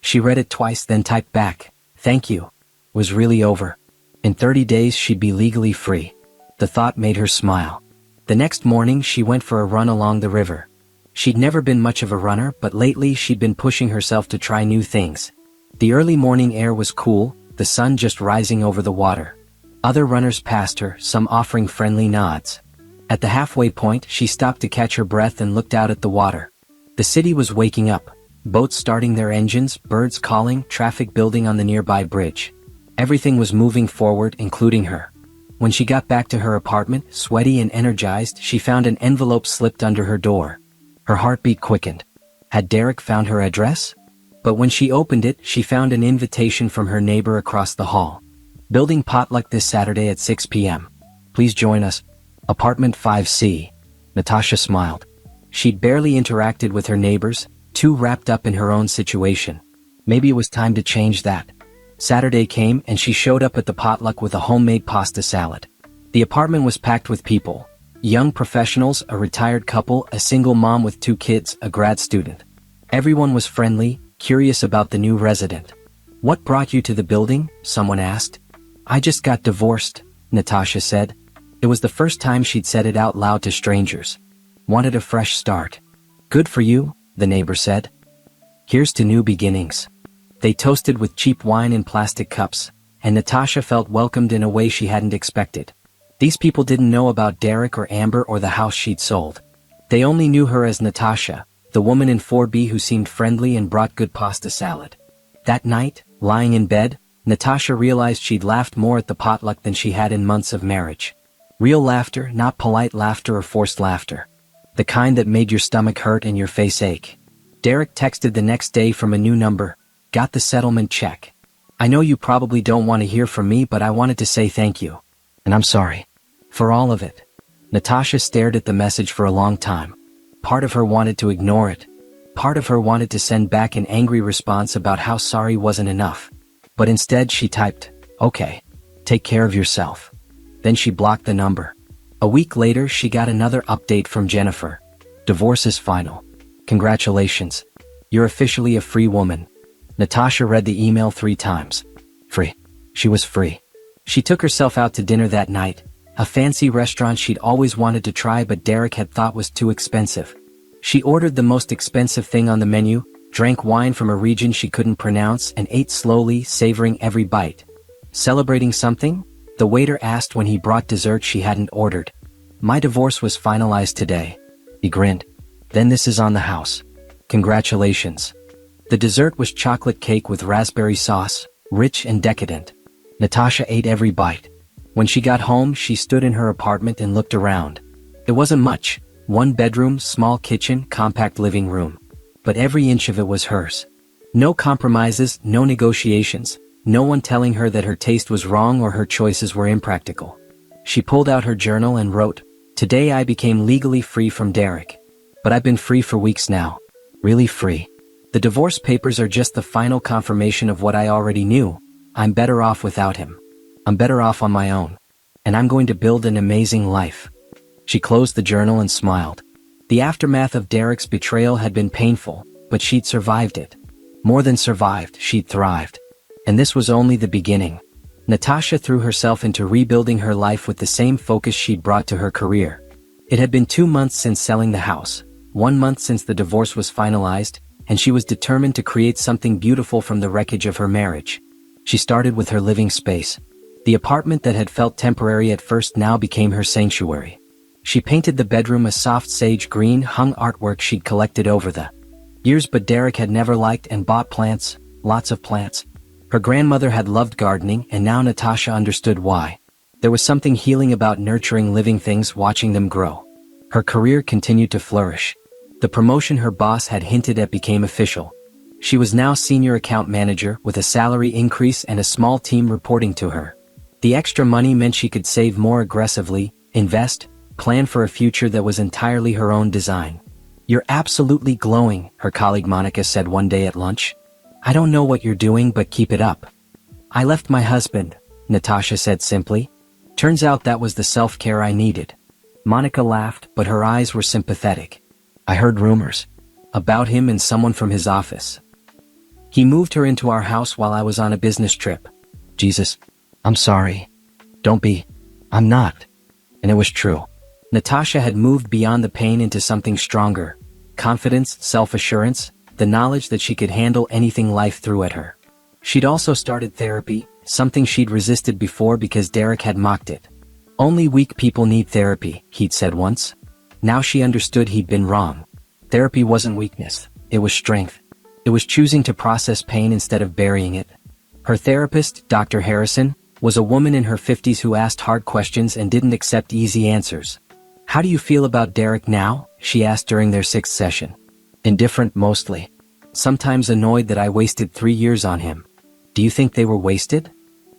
She read it twice, then typed back, "Thank you." It was really over. In 30 days she'd be legally free. The thought made her smile. The next morning she went for a run along the river. She'd never been much of a runner, but lately she'd been pushing herself to try new things. The early morning air was cool, the sun just rising over the water. Other runners passed her, some offering friendly nods. At the halfway point, she stopped to catch her breath and looked out at the water. The city was waking up. Boats starting their engines, birds calling, traffic building on the nearby bridge. Everything was moving forward, including her. When she got back to her apartment, sweaty and energized, she found an envelope slipped under her door. Her heartbeat quickened. Had Derek found her address? But when she opened it, she found an invitation from her neighbor across the hall. Building potluck this Saturday at 6 p.m. Please join us. Apartment 5C. Natasha smiled. She'd barely interacted with her neighbors, too wrapped up in her own situation. Maybe it was time to change that. Saturday came and she showed up at the potluck with a homemade pasta salad. The apartment was packed with people. Young professionals, a retired couple, a single mom with 2 kids, a grad student. Everyone was friendly, curious about the new resident. What brought you to the building? Someone asked. I just got divorced, Natasha said. It was the first time she'd said it out loud to strangers. Wanted a fresh start. Good for you, the neighbor said. Here's to new beginnings. They toasted with cheap wine in plastic cups, and Natasha felt welcomed in a way she hadn't expected. These people didn't know about Derek or Amber or the house she'd sold. They only knew her as Natasha, the woman in 4B who seemed friendly and brought good pasta salad. That night, lying in bed, Natasha realized she'd laughed more at the potluck than she had in months of marriage. Real laughter, not polite laughter or forced laughter. The kind that made your stomach hurt and your face ache. Derek texted the next day from a new number. Got the settlement check. I know you probably don't want to hear from me, but I wanted to say thank you. And I'm sorry. For all of it. Natasha stared at the message for a long time. Part of her wanted to ignore it. Part of her wanted to send back an angry response about how sorry wasn't enough. But instead she typed, okay. Take care of yourself. Then she blocked the number. A week later she got another update from Jennifer. Divorce is final. Congratulations. You're officially a free woman. Natasha read the email 3 times. Free. She was free. She took herself out to dinner that night, a fancy restaurant she'd always wanted to try but Derek had thought was too expensive. She ordered the most expensive thing on the menu, drank wine from a region she couldn't pronounce and ate slowly, savoring every bite. Celebrating something? The waiter asked when he brought dessert she hadn't ordered. My divorce was finalized today. He grinned. Then this is on the house. Congratulations. The dessert was chocolate cake with raspberry sauce, rich and decadent. Natasha ate every bite. When she got home, she stood in her apartment and looked around. It wasn't much. One bedroom, small kitchen, compact living room. But every inch of it was hers. No compromises, no negotiations, no one telling her that her taste was wrong or her choices were impractical. She pulled out her journal and wrote, "Today I became legally free from Derek. But I've been free for weeks now. Really free. The divorce papers are just the final confirmation of what I already knew. I'm better off without him. I'm better off on my own. And I'm going to build an amazing life." She closed the journal and smiled. The aftermath of Derek's betrayal had been painful, but she'd survived it. More than survived, she'd thrived. And this was only the beginning. Natasha threw herself into rebuilding her life with the same focus she'd brought to her career. It had been 2 months since selling the house, 1 month since the divorce was finalized, and she was determined to create something beautiful from the wreckage of her marriage. She started with her living space. The apartment that had felt temporary at first now became her sanctuary. She painted the bedroom a soft sage green, hung artwork she'd collected over the years, but Derek had never liked and bought plants, lots of plants. Her grandmother had loved gardening, and now Natasha understood why. There was something healing about nurturing living things, watching them grow. Her career continued to flourish. The promotion her boss had hinted at became official. She was now senior account manager with a salary increase and a small team reporting to her. The extra money meant she could save more aggressively, invest, plan for a future that was entirely her own design. "You're absolutely glowing," her colleague Monica said one day at lunch. "I don't know what you're doing, but keep it up." "I left my husband," Natasha said simply. "Turns out that was the self-care I needed." Monica laughed, but her eyes were sympathetic. "I heard rumors about him and someone from his office. He moved her into our house while I was on a business trip." "Jesus. I'm sorry." "Don't be." "I'm not." And it was true. Natasha had moved beyond the pain into something stronger. Confidence, self-assurance, the knowledge that she could handle anything life threw at her. She'd also started therapy, something she'd resisted before because Derek had mocked it. "Only weak people need therapy," he'd said once. Now she understood he'd been wrong. Therapy wasn't weakness, it was strength. It was choosing to process pain instead of burying it. Her therapist, Dr. Harrison, was a woman in her 50s who asked hard questions and didn't accept easy answers. "How do you feel about Derek now?" she asked during their 6th session. "Indifferent mostly. Sometimes annoyed that I wasted 3 years on him." "Do you think they were wasted?"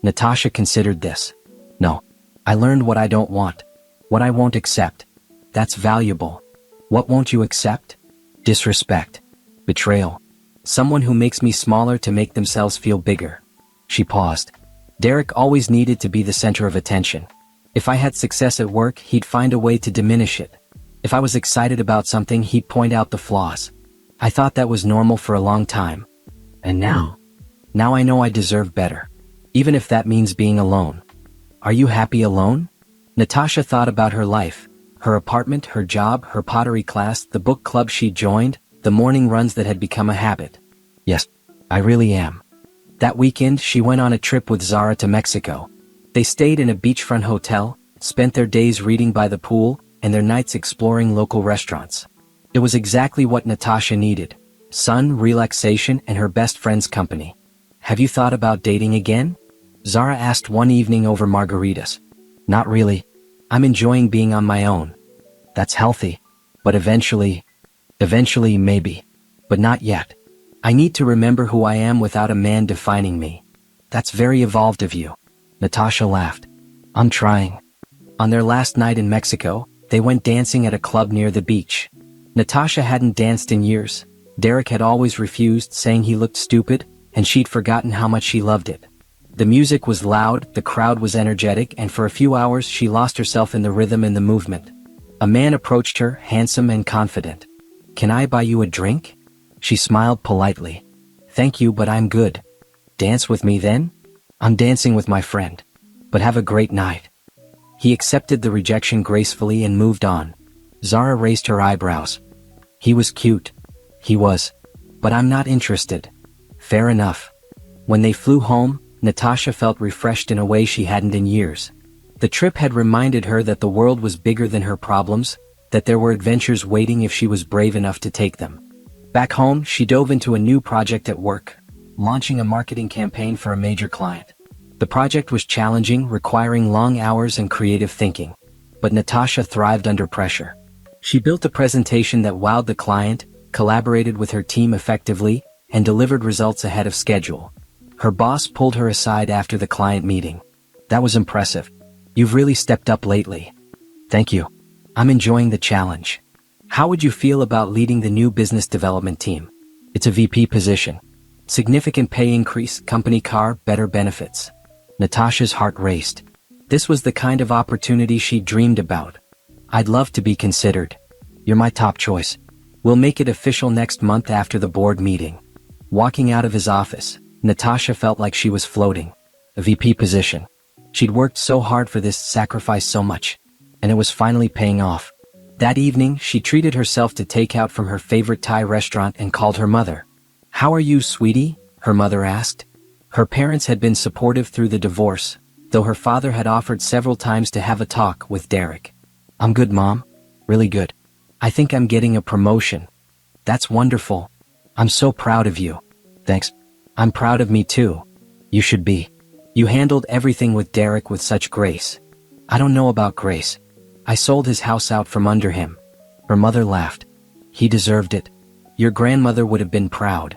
Natasha considered this. "No. I learned what I don't want. What I won't accept. That's valuable." "What won't you accept?" "Disrespect. Betrayal. Someone who makes me smaller to make themselves feel bigger." She paused. Derek always needed to be the center of attention. If I had success at work, he'd find a way to diminish it. If I was excited about something, he'd point out the flaws. I thought that was normal for a long time. And now I know I deserve better. Even if that means being alone. "Are you happy alone?" Natasha thought about her life. Her apartment, her job, her pottery class, the book club she joined, the morning runs that had become a habit. "Yes, I really am." That weekend, she went on a trip with Zara to Mexico. They stayed in a beachfront hotel, spent their days reading by the pool, and their nights exploring local restaurants. It was exactly what Natasha needed: sun, relaxation, and her best friend's company. "Have you thought about dating again?" Zara asked one evening over margaritas. "Not really. I'm enjoying being on my own." "That's healthy. But eventually, maybe. But not yet. I need to remember who I am without a man defining me." "That's very evolved of you." Natasha laughed. "I'm trying." On their last night in Mexico, they went dancing at a club near the beach. Natasha hadn't danced in years. Derek had always refused, saying he looked stupid, and she'd forgotten how much she loved it. The music was loud, the crowd was energetic, and for a few hours she lost herself in the rhythm and the movement. A man approached her, handsome and confident. "Can I buy you a drink?" She smiled politely. "Thank you, but I'm good." "Dance with me then?" "I'm dancing with my friend." "But have a great night." He accepted the rejection gracefully and moved on. Zara raised her eyebrows. "He was cute." "He was. But I'm not interested." "Fair enough." When they flew home, Natasha felt refreshed in a way she hadn't in years. The trip had reminded her that the world was bigger than her problems, that there were adventures waiting if she was brave enough to take them. Back home, she dove into a new project at work, launching a marketing campaign for a major client. The project was challenging, requiring long hours and creative thinking. But Natasha thrived under pressure. She built a presentation that wowed the client, collaborated with her team effectively, and delivered results ahead of schedule. Her boss pulled her aside after the client meeting. "That was impressive. You've really stepped up lately." "Thank you. I'm enjoying the challenge." "How would you feel about leading the new business development team?" "It's a VP position. Significant pay increase, company car, better benefits." Natasha's heart raced. This was the kind of opportunity she dreamed about. "I'd love to be considered. You're my top choice. We'll make it official next month after the board meeting." Walking out of his office, Natasha felt like she was floating. A VP position. She'd worked so hard for this, sacrificed so much. And it was finally paying off. That evening, she treated herself to takeout from her favorite Thai restaurant and called her mother. "How are you, sweetie?" her mother asked. Her parents had been supportive through the divorce, though her father had offered several times to have a talk with Derek. "I'm good, Mom. Really good. I think I'm getting a promotion." "That's wonderful. I'm so proud of you." "Thanks. I'm proud of me too. You should be. You handled everything with Derek with such grace." "I don't know about grace. I sold his house out from under him." Her mother laughed. "He deserved it. Your grandmother would have been proud."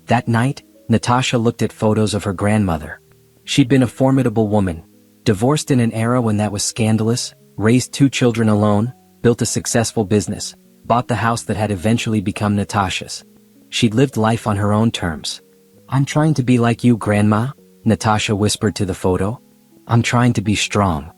That night, Natasha looked at photos of her grandmother. She'd been a formidable woman, divorced in an era when that was scandalous, raised 2 children alone, built a successful business, bought the house that had eventually become Natasha's. She'd lived life on her own terms. "I'm trying to be like you, Grandma," Natasha whispered to the photo. "I'm trying to be strong."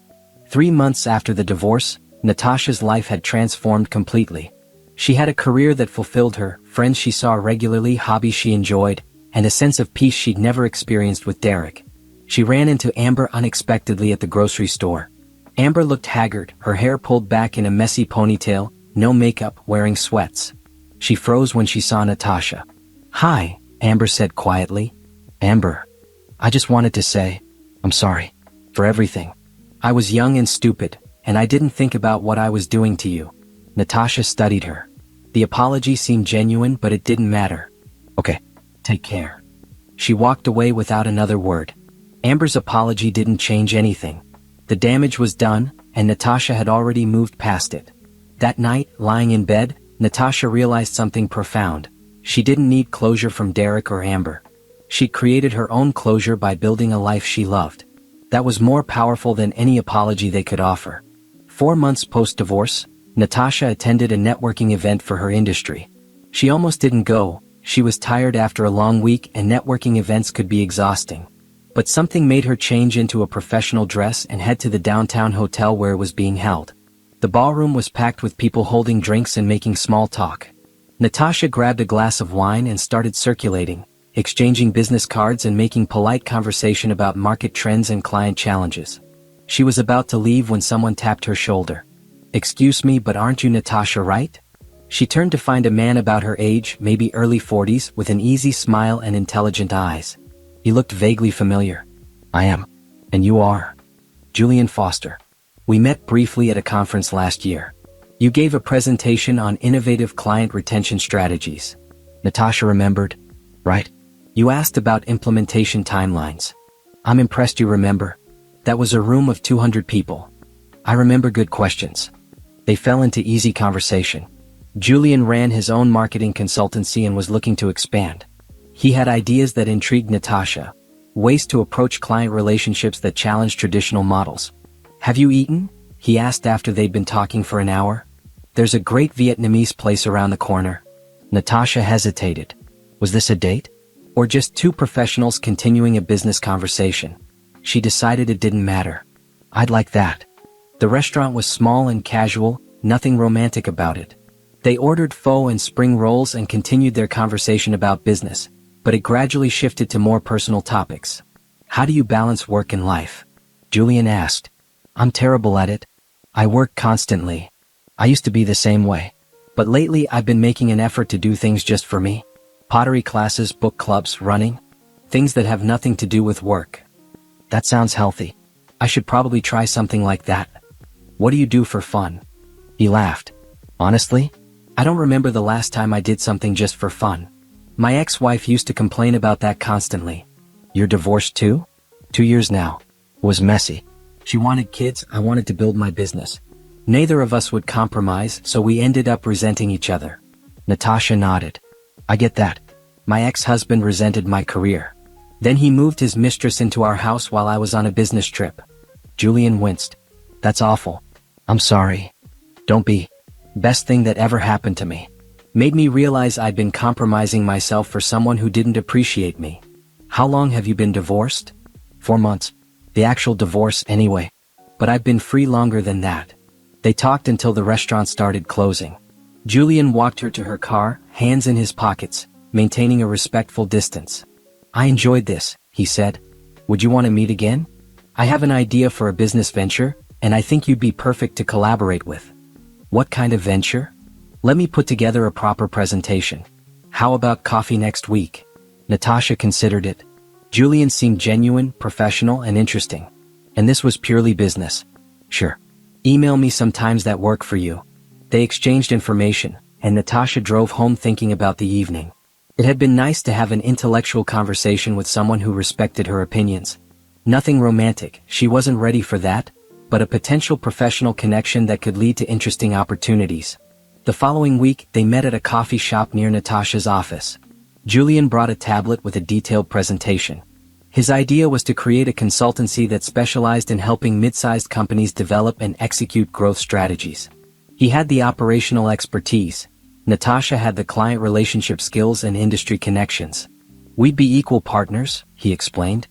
3 months after the divorce, Natasha's life had transformed completely. She had a career that fulfilled her, friends she saw regularly, hobbies she enjoyed, and a sense of peace she'd never experienced with Derek. She ran into Amber unexpectedly at the grocery store. Amber looked haggard, her hair pulled back in a messy ponytail, no makeup, wearing sweats. She froze when she saw Natasha. "Hi," Amber said quietly. "Amber, I just wanted to say, I'm sorry. For everything. I was young and stupid, and I didn't think about what I was doing to you." Natasha studied her. The apology seemed genuine, but it didn't matter. "Okay. Take care." She walked away without another word. Amber's apology didn't change anything. The damage was done, and Natasha had already moved past it. That night, lying in bed, Natasha realized something profound. She didn't need closure from Derek or Amber. She created her own closure by building a life she loved. That was more powerful than any apology they could offer. 4 months post-divorce, Natasha attended a networking event for her industry. She almost didn't go. She was tired after a long week, and networking events could be exhausting. But something made her change into a professional dress and head to the downtown hotel where it was being held. The ballroom was packed with people holding drinks and making small talk. Natasha grabbed a glass of wine and started circulating, exchanging business cards and making polite conversation about market trends and client challenges. She was about to leave when someone tapped her shoulder. "Excuse me, but aren't you Natasha, right?" She turned to find a man about her age, maybe early 40s, with an easy smile and intelligent eyes. He looked vaguely familiar. "I am. And you are?" "Julian Foster. We met briefly at a conference last year. You gave a presentation on innovative client retention strategies." Natasha remembered. "Right. You asked about implementation timelines. I'm impressed you remember. That was a room of 200 people. I remember good questions." They fell into easy conversation. Julian ran his own marketing consultancy and was looking to expand. He had ideas that intrigued Natasha, ways to approach client relationships that challenged traditional models. "Have you eaten?" he asked after they'd been talking for an hour. "There's a great Vietnamese place around the corner." Natasha hesitated. Was this a date? Or just 2 professionals continuing a business conversation? She decided it didn't matter. "I'd like that." The restaurant was small and casual, nothing romantic about it. They ordered pho and spring rolls and continued their conversation about business, but it gradually shifted to more personal topics. "How do you balance work and life?" Julian asked. "I'm terrible at it. I work constantly. I used to be the same way. But lately I've been making an effort to do things just for me. Pottery classes, book clubs, running. Things that have nothing to do with work." "That sounds healthy. I should probably try something like that." "What do you do for fun?" He laughed. "Honestly, I don't remember the last time I did something just for fun. My ex-wife used to complain about that constantly." "You're divorced too?" 2 years now. It was messy. She wanted kids, I wanted to build my business. Neither of us would compromise, so we ended up resenting each other. Natasha nodded. I get that. My ex-husband resented my career. Then he moved his mistress into our house while I was on a business trip. Julian winced. That's awful. I'm sorry. Don't be. Best thing that ever happened to me. Made me realize I'd been compromising myself for someone who didn't appreciate me. How long have you been divorced? 4 months. The actual divorce anyway. But I've been free longer than that. They talked until the restaurant started closing. Julian walked her to her car, hands in his pockets, maintaining a respectful distance. I enjoyed this, he said. Would you want to meet again? I have an idea for a business venture, and I think you'd be perfect to collaborate with. What kind of venture? Let me put together a proper presentation. How about coffee next week? Natasha considered it. Julian seemed genuine, professional, and interesting. And this was purely business. Sure. Email me some times that work for you. They exchanged information, and Natasha drove home thinking about the evening. It had been nice to have an intellectual conversation with someone who respected her opinions. Nothing romantic, she wasn't ready for that, but a potential professional connection that could lead to interesting opportunities. The following week, they met at a coffee shop near Natasha's office. Julian brought a tablet with a detailed presentation. His idea was to create a consultancy that specialized in helping mid-sized companies develop and execute growth strategies. He had the operational expertise. Natasha had the client relationship skills and industry connections. We'd be equal partners, he explained.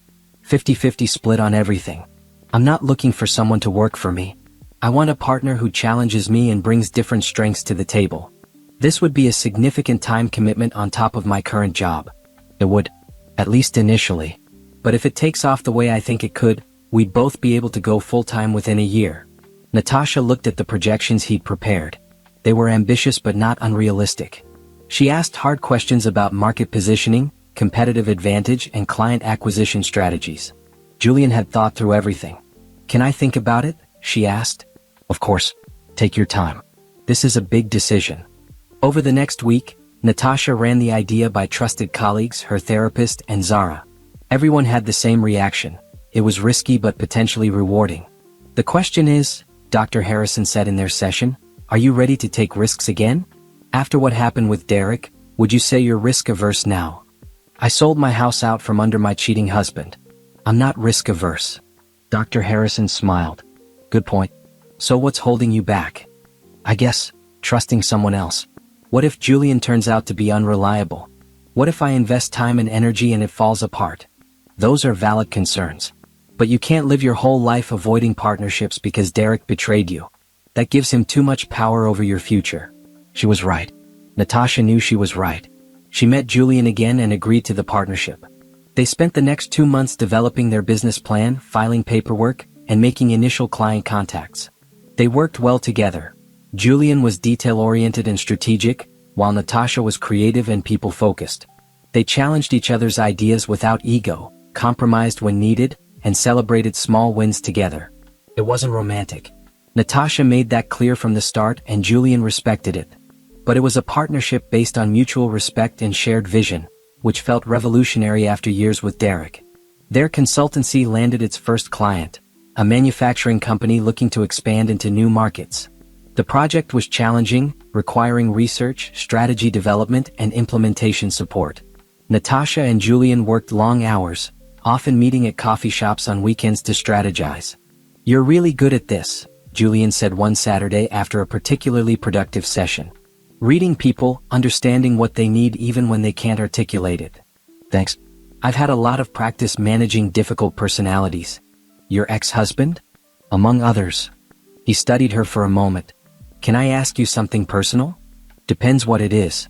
50-50 split on everything. I'm not looking for someone to work for me. I want a partner who challenges me and brings different strengths to the table. This would be a significant time commitment on top of my current job. It would, at least initially. But if it takes off the way I think it could, we'd both be able to go full-time within a year. Natasha looked at the projections he'd prepared. They were ambitious but not unrealistic. She asked hard questions about market positioning, competitive advantage, and client acquisition strategies. Julian had thought through everything. Can I think about it? She asked. Of course. Take your time. This is a big decision. Over the next week, Natasha ran the idea by trusted colleagues, her therapist, and Zara. Everyone had the same reaction. It was risky but potentially rewarding. The question is, Dr. Harrison said in their session, are you ready to take risks again? After what happened with Derek, would you say you're risk-averse now? I sold my house out from under my cheating husband. I'm not risk-averse. Dr. Harrison smiled. Good point. So what's holding you back? I guess, trusting someone else. What if Julian turns out to be unreliable? What if I invest time and energy and it falls apart? Those are valid concerns. But you can't live your whole life avoiding partnerships because Derek betrayed you. That gives him too much power over your future. She was right. Natasha knew she was right. She met Julian again and agreed to the partnership. They spent the next 2 months developing their business plan, filing paperwork, and making initial client contacts. They worked well together. Julian was detail-oriented and strategic, while Natasha was creative and people-focused. They challenged each other's ideas without ego, compromised when needed, and celebrated small wins together. It wasn't romantic. Natasha made that clear from the start and Julian respected it. But it was a partnership based on mutual respect and shared vision, which felt revolutionary after years with Derek. Their consultancy landed its first client, a manufacturing company looking to expand into new markets. The project was challenging, requiring research, strategy development, and implementation support. Natasha and Julian worked long hours, often meeting at coffee shops on weekends to strategize. You're really good at this, Julian said one Saturday after a particularly productive session. Reading people, understanding what they need even when they can't articulate it. Thanks. I've had a lot of practice managing difficult personalities. Your ex-husband? Among others. He studied her for a moment. Can I ask you something personal? Depends what it is.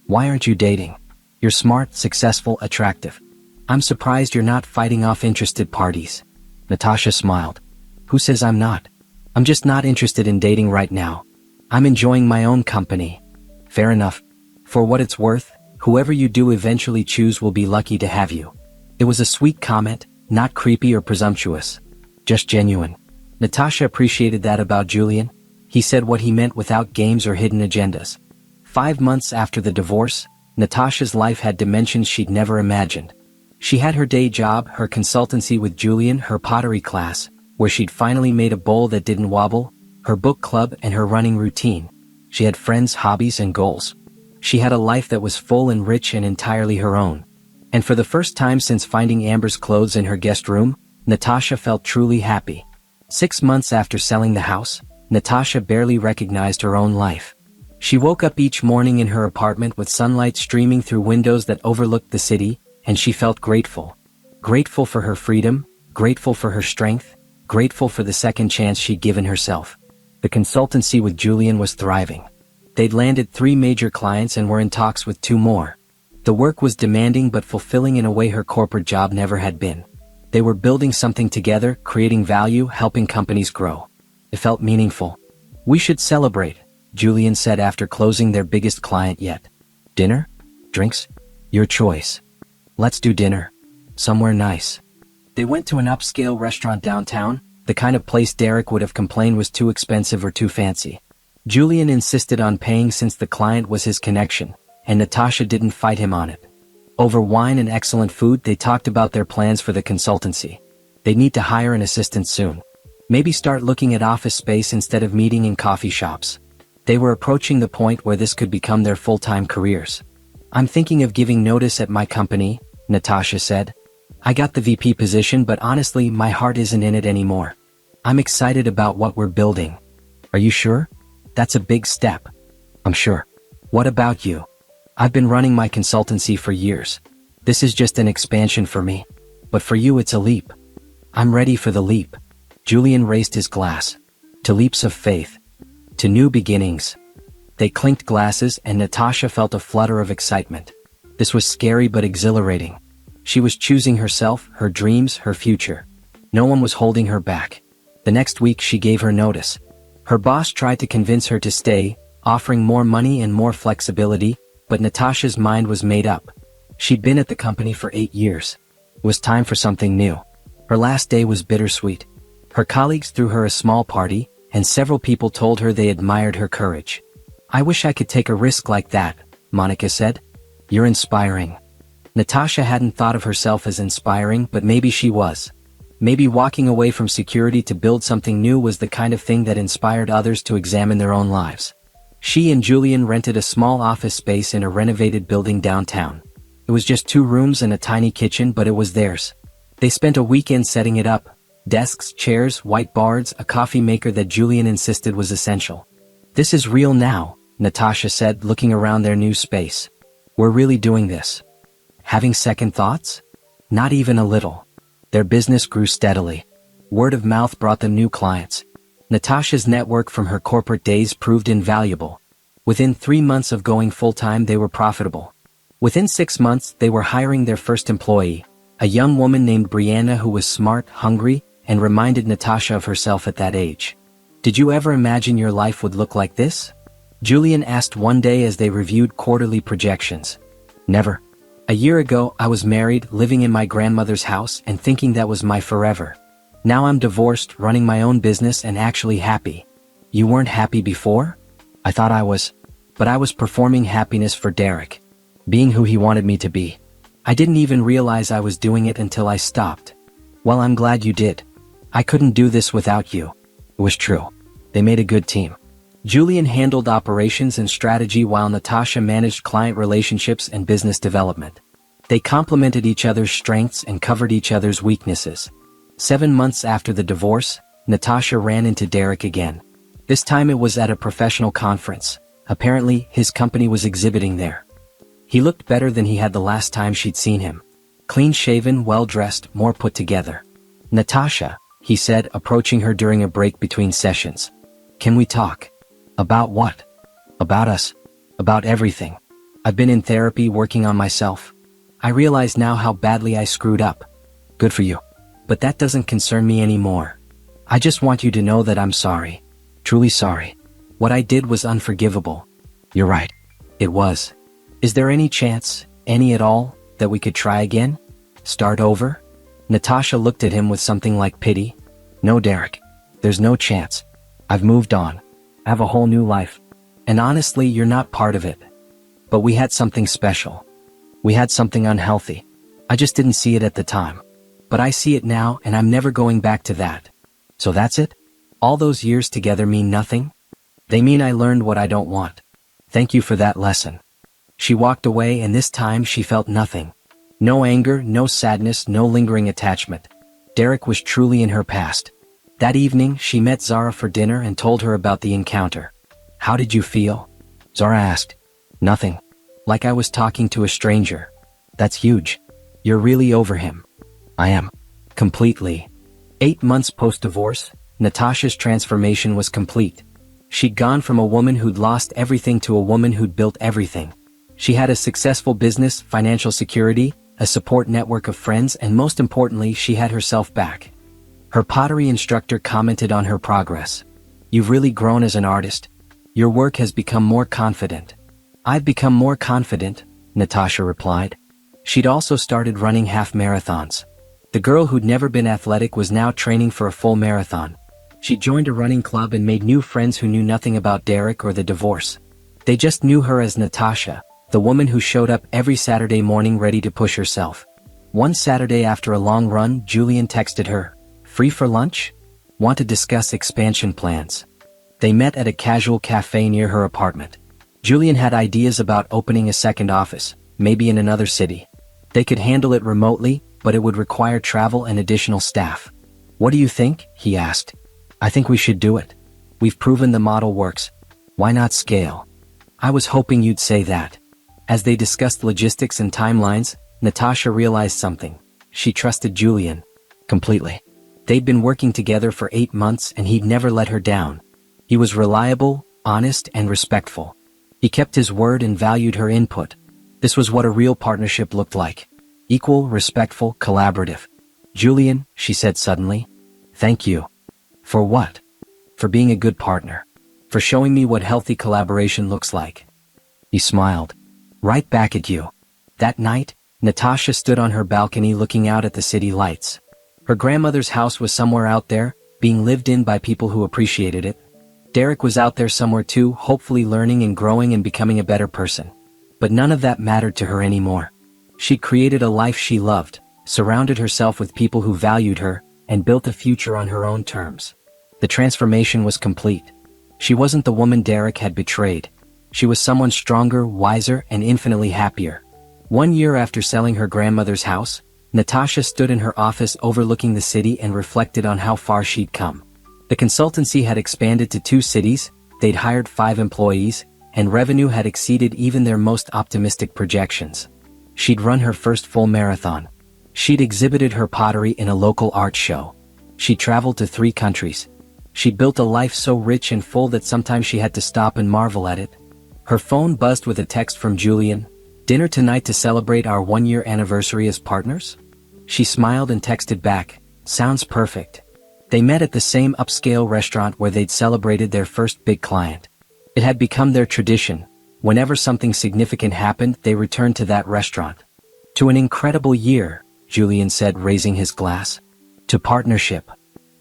Why aren't you dating? You're smart, successful, attractive. I'm surprised you're not fighting off interested parties. Natasha smiled. Who says I'm not? I'm just not interested in dating right now. I'm enjoying my own company. Fair enough. For what it's worth, whoever you do eventually choose will be lucky to have you. It was a sweet comment, not creepy or presumptuous. Just genuine. Natasha appreciated that about Julian. He said what he meant without games or hidden agendas. 5 months after the divorce, Natasha's life had dimensions she'd never imagined. She had her day job, her consultancy with Julian, her pottery class, where she'd finally made a bowl that didn't wobble, her book club and her running routine. She had friends, hobbies, and goals. She had a life that was full and rich and entirely her own. And for the first time since finding Amber's clothes in her guest room, Natasha felt truly happy. 6 months after selling the house, Natasha barely recognized her own life. She woke up each morning in her apartment with sunlight streaming through windows that overlooked the city, and she felt grateful. Grateful for her freedom, grateful for her strength, grateful for the second chance she'd given herself. The consultancy with Julian was thriving. They'd landed 3 major clients and were in talks with 2 more. The work was demanding but fulfilling in a way her corporate job never had been. They were building something together, creating value, helping companies grow. It felt meaningful. "We should celebrate," Julian said after closing their biggest client yet. "Dinner? Drinks? Your choice. Let's do dinner. Somewhere nice." They went to an upscale restaurant downtown, the kind of place Derek would have complained was too expensive or too fancy. Julian insisted on paying since the client was his connection, and Natasha didn't fight him on it. Over wine and excellent food, they talked about their plans for the consultancy. They'd need to hire an assistant soon. Maybe start looking at office space instead of meeting in coffee shops. They were approaching the point where this could become their full-time careers. "I'm thinking of giving notice at my company," Natasha said. "I got the VP position, but honestly, my heart isn't in it anymore. I'm excited about what we're building." "Are you sure? That's a big step." "I'm sure. What about you?" "I've been running my consultancy for years. This is just an expansion for me. But for you it's a leap." "I'm ready for the leap." Julian raised his glass. "To leaps of faith. To new beginnings." They clinked glasses and Natasha felt a flutter of excitement. This was scary but exhilarating. She was choosing herself, her dreams, her future. No one was holding her back. The next week she gave her notice. Her boss tried to convince her to stay, offering more money and more flexibility, but Natasha's mind was made up. She'd been at the company for 8 years. It was time for something new. Her last day was bittersweet. Her colleagues threw her a small party, and several people told her they admired her courage. "I wish I could take a risk like that," Monica said. "You're inspiring." Natasha hadn't thought of herself as inspiring, but maybe she was. Maybe walking away from security to build something new was the kind of thing that inspired others to examine their own lives. She and Julian rented a small office space in a renovated building downtown. It was just 2 rooms and a tiny kitchen, but it was theirs. They spent a weekend setting it up. Desks, chairs, whiteboards, a coffee maker that Julian insisted was essential. "This is real now," Natasha said, looking around their new space. "We're really doing this." Having second thoughts? Not even a little. Their business grew steadily. Word of mouth brought them new clients. Natasha's network from her corporate days proved invaluable. Within 3 months of going full-time, they were profitable. Within 6 months, they were hiring their first employee, a young woman named Brianna who was smart, hungry, and reminded Natasha of herself at that age. "Did you ever imagine your life would look like this?" Julian asked one day as they reviewed quarterly projections. "Never. A year ago, I was married, living in my grandmother's house, and thinking that was my forever. Now I'm divorced, running my own business, and actually happy." "You weren't happy before?" "I thought I was. But I was performing happiness for Derek. Being who he wanted me to be. I didn't even realize I was doing it until I stopped." "Well, I'm glad you did. I couldn't do this without you." It was true. They made a good team. Julian handled operations and strategy while Natasha managed client relationships and business development. They complemented each other's strengths and covered each other's weaknesses. 7 months after the divorce, Natasha ran into Derek again. This time it was at a professional conference. Apparently, his company was exhibiting there. He looked better than he had the last time she'd seen him. Clean-shaven, well-dressed, more put together. "Natasha," he said, approaching her during a break between sessions. "Can we talk?" "About what?" "About us. About everything. I've been in therapy working on myself. I realize now how badly I screwed up." "Good for you. But that doesn't concern me anymore. I just want you to know that I'm sorry. Truly sorry. What I did was unforgivable." "You're right. It was. Is there any chance, any at all, that we could try again? Start over?" Natasha looked at him with something like pity. "No, Derek. There's no chance. I've moved on. I have a whole new life. And honestly, you're not part of it. But we had something special. We had something unhealthy. I just didn't see it at the time. But I see it now, and I'm never going back to that. So that's it?" All those years together mean nothing? They mean I learned what I don't want. Thank you for that lesson. She walked away, and this time she felt nothing. No anger, no sadness, no lingering attachment. Derek was truly in her past. That evening, she met Zara for dinner and told her about the encounter. How did you feel? Zara asked. Nothing. Like I was talking to a stranger. That's huge. You're really over him. I am. Completely. 8 months post-divorce, Natasha's transformation was complete. She'd gone from a woman who'd lost everything to a woman who'd built everything. She had a successful business, financial security, a support network of friends, and most importantly, she had herself back. Her pottery instructor commented on her progress. You've really grown as an artist. Your work has become more confident. I've become more confident, Natasha replied. She'd also started running half marathons. The girl who'd never been athletic was now training for a full marathon. She joined a running club and made new friends who knew nothing about Derek or the divorce. They just knew her as Natasha, the woman who showed up every Saturday morning ready to push herself. One Saturday after a long run, Julian texted her, "Free for lunch? Want to discuss expansion plans." They met at a casual cafe near her apartment. Julian had ideas about opening a second office, maybe in another city. They could handle it remotely, but it would require travel and additional staff. What do you think? He asked. I think we should do it. We've proven the model works. Why not scale? I was hoping you'd say that. As they discussed logistics and timelines, Natasha realized something. She trusted Julian. Completely. They'd been working together for 8 months and he'd never let her down. He was reliable, honest, and respectful. He kept his word and valued her input. This was what a real partnership looked like. Equal, respectful, collaborative. Julian, she said suddenly. Thank you. For what? For being a good partner. For showing me what healthy collaboration looks like. He smiled. Right back at you. That night, Natasha stood on her balcony looking out at the city lights. Her grandmother's house was somewhere out there, being lived in by people who appreciated it. Derek was out there somewhere too, hopefully learning and growing and becoming a better person. But none of that mattered to her anymore. She'd created a life she loved, surrounded herself with people who valued her, and built a future on her own terms. The transformation was complete. She wasn't the woman Derek had betrayed. She was someone stronger, wiser, and infinitely happier. 1 year after selling her grandmother's house, Natasha stood in her office overlooking the city and reflected on how far she'd come. The consultancy had expanded to 2 cities, they'd hired 5 employees, and revenue had exceeded even their most optimistic projections. She'd run her first full marathon. She'd exhibited her pottery in a local art show. She'd traveled to 3 countries. She'd built a life so rich and full that sometimes she had to stop and marvel at it. Her phone buzzed with a text from Julian. Dinner tonight to celebrate our 1-year anniversary as partners? She smiled and texted back, sounds perfect. They met at the same upscale restaurant where they'd celebrated their first big client. It had become their tradition. Whenever something significant happened, they returned to that restaurant. To an incredible year, Julian said, raising his glass. To partnership.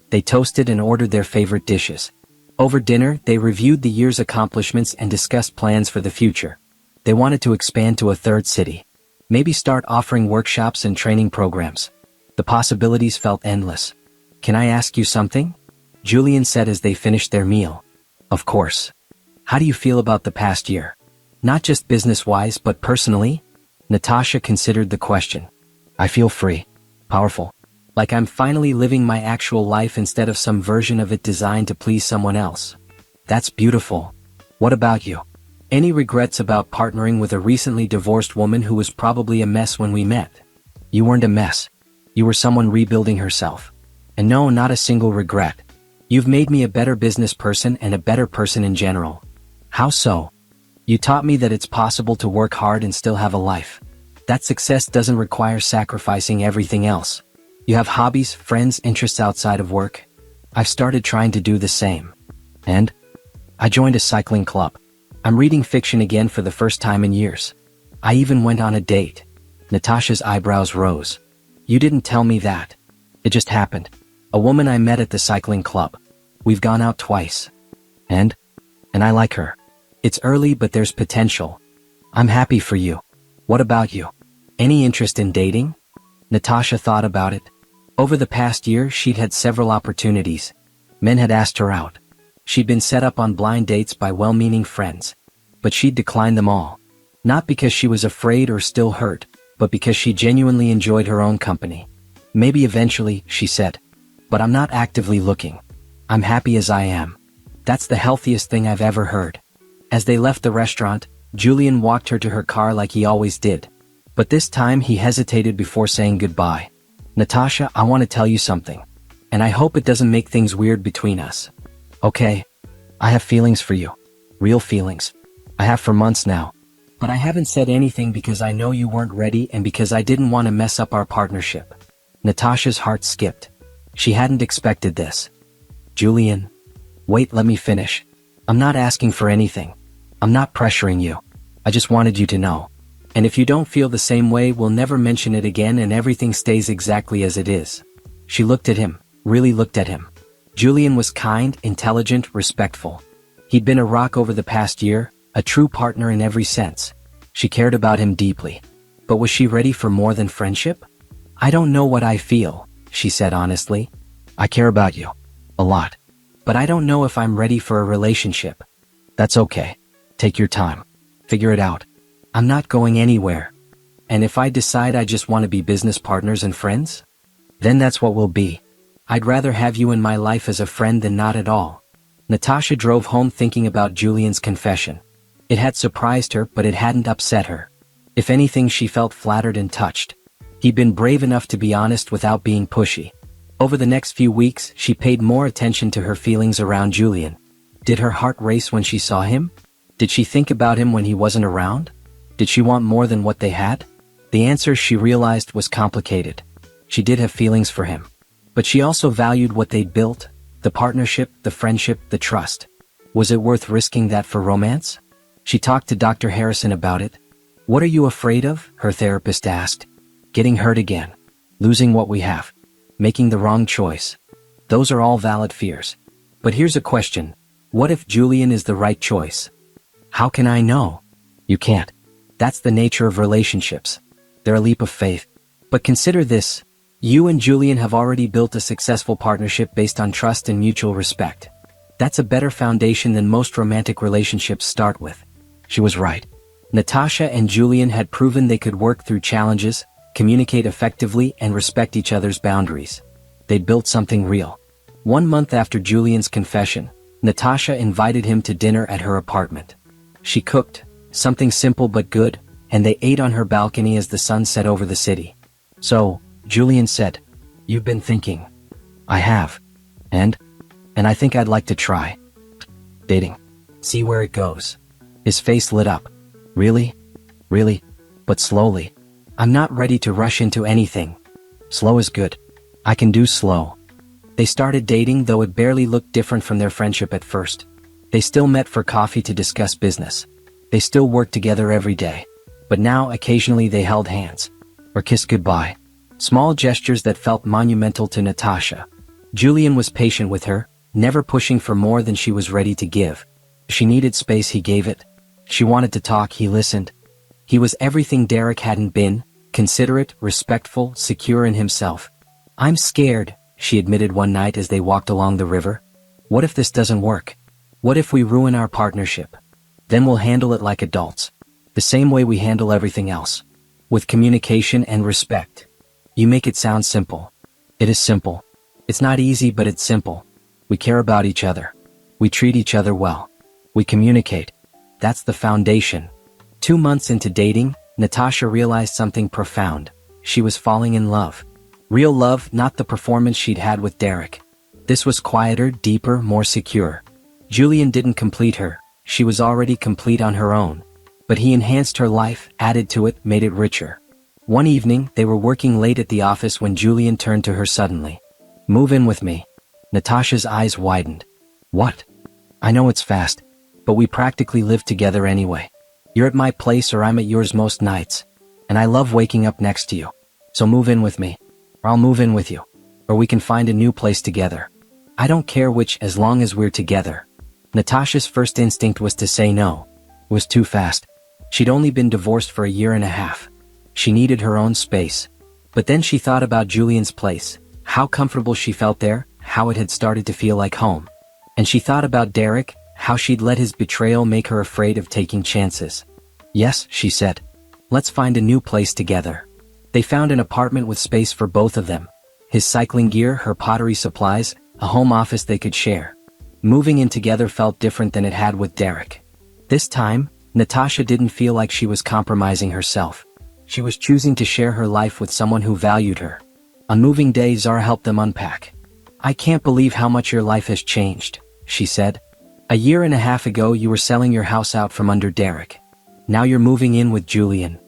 They toasted and ordered their favorite dishes. Over dinner, they reviewed the year's accomplishments and discussed plans for the future. They wanted to expand to a 3rd city. Maybe start offering workshops and training programs. The possibilities felt endless. Can I ask you something? Julian said as they finished their meal. Of course. How do you feel about the past year? Not just business-wise but personally? Natasha considered the question. I feel free. Powerful. Like I'm finally living my actual life instead of some version of it designed to please someone else. That's beautiful. What about you? Any regrets about partnering with a recently divorced woman who was probably a mess when we met? You weren't a mess. You were someone rebuilding herself. And no, not a single regret. You've made me a better business person and a better person in general. How so? You taught me that it's possible to work hard and still have a life. That success doesn't require sacrificing everything else. You have hobbies, friends, interests outside of work. I've started trying to do the same. And? I joined a cycling club. I'm reading fiction again for the first time in years. I even went on a date. Natasha's eyebrows rose. You didn't tell me that. It just happened. A woman I met at the cycling club. We've gone out twice. And I like her. It's early but there's potential. I'm happy for you. What about you? Any interest in dating? Natasha thought about it. Over the past year she'd had several opportunities. Men had asked her out. She'd been set up on blind dates by well-meaning friends. But she'd declined them all. Not because she was afraid or still hurt, but because she genuinely enjoyed her own company. Maybe eventually, she said. But I'm not actively looking. I'm happy as I am. That's the healthiest thing I've ever heard. As they left the restaurant, Julian walked her to her car like he always did. But this time he hesitated before saying goodbye. Natasha, I want to tell you something. And I hope it doesn't make things weird between us. Okay. I have feelings for you. Real feelings. I have for months now. But I haven't said anything because I know you weren't ready and because I didn't want to mess up our partnership. Natasha's heart skipped. She hadn't expected this. Julian. Wait, let me finish. I'm not asking for anything. I'm not pressuring you. I just wanted you to know. And if you don't feel the same way, we'll never mention it again and everything stays exactly as it is. She looked at him, really looked at him. Julian was kind, intelligent, respectful. He'd been a rock over the past year, a true partner in every sense. She cared about him deeply. But was she ready for more than friendship? I don't know what I feel, she said honestly. I care about you. A lot. But I don't know if I'm ready for a relationship. That's okay. Take your time. Figure it out. I'm not going anywhere. And if I decide I just want to be business partners and friends? Then that's what we'll be. I'd rather have you in my life as a friend than not at all. Natasha drove home thinking about Julian's confession. It had surprised her, but it hadn't upset her. If anything, she felt flattered and touched. He'd been brave enough to be honest without being pushy. Over the next few weeks, she paid more attention to her feelings around Julian. Did her heart race when she saw him? Did she think about him when he wasn't around? Did she want more than what they had? The answer, she realized, was complicated. She did have feelings for him. But she also valued what they'd built, the partnership, the friendship, the trust. Was it worth risking that for romance? She talked to Dr. Harrison about it. What are you afraid of? Her therapist asked. Getting hurt again. Losing what we have. Making the wrong choice. Those are all valid fears. But here's a question. What if Julian is the right choice? How can I know? You can't. That's the nature of relationships. They're a leap of faith. But consider this. You and Julian have already built a successful partnership based on trust and mutual respect. That's a better foundation than most romantic relationships start with. She was right. Natasha and Julian had proven they could work through challenges, communicate effectively, and respect each other's boundaries. They'd built something real. 1 month after Julian's confession, Natasha invited him to dinner at her apartment. She cooked, something simple but good, and they ate on her balcony as the sun set over the city. So, Julian said, "You've been thinking." "I have. And I think I'd like to try dating. See where it goes." His face lit up. "Really? Really? But slowly. I'm not ready to rush into anything. Slow is good. I can do slow." They started dating, though it barely looked different from their friendship at first. They still met for coffee to discuss business. They still worked together every day. But now occasionally they held hands. Or kissed goodbye. Small gestures that felt monumental to Natasha. Julian was patient with her, never pushing for more than she was ready to give. She needed space, he gave it. She wanted to talk, he listened. He was everything Derek hadn't been, considerate, respectful, secure in himself. "I'm scared," she admitted one night as they walked along the river. "What if this doesn't work? What if we ruin our partnership? Then we'll handle it like adults. The same way we handle everything else. With communication and respect." You make it sound simple. It is simple. It's not easy, but it's simple. We care about each other. We treat each other well. We communicate. That's the foundation. 2 months into dating, Natasha realized something profound. She was falling in love. Real love, not the performance she'd had with Derek. This was quieter, deeper, more secure. Julian didn't complete her. She was already complete on her own. But he enhanced her life, added to it, made it richer. One evening, they were working late at the office when Julian turned to her suddenly. "Move in with me." Natasha's eyes widened. "What?" "I know it's fast, but we practically live together anyway. You're at my place or I'm at yours most nights. And I love waking up next to you. So move in with me. Or I'll move in with you. Or we can find a new place together. I don't care which, as long as we're together." Natasha's first instinct was to say no. It was too fast. She'd only been divorced for a year and a half. She needed her own space. But then she thought about Julian's place, how comfortable she felt there, how it had started to feel like home. And she thought about Derek, how she'd let his betrayal make her afraid of taking chances. "Yes," she said. "Let's find a new place together." They found an apartment with space for both of them. His cycling gear, her pottery supplies, a home office they could share. Moving in together felt different than it had with Derek. This time, Natasha didn't feel like she was compromising herself. She was choosing to share her life with someone who valued her. On moving day, Zara helped them unpack. "I can't believe how much your life has changed," she said. "A year and a half ago you were selling your house out from under Derek. Now you're moving in with Julian."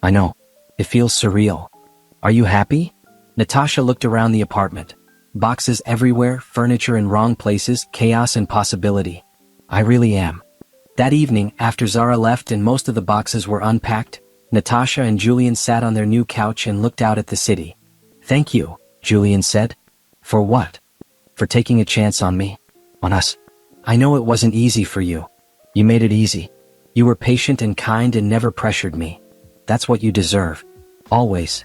"I know. It feels surreal." "Are you happy?" Natasha looked around the apartment. Boxes everywhere, furniture in wrong places, chaos and possibility. "I really am." That evening, after Zara left and most of the boxes were unpacked, Natasha and Julian sat on their new couch and looked out at the city. "Thank you," Julian said. "For what?" "For taking a chance on me. On us. I know it wasn't easy for you. You made it easy. You were patient and kind and never pressured me. That's what you deserve. Always."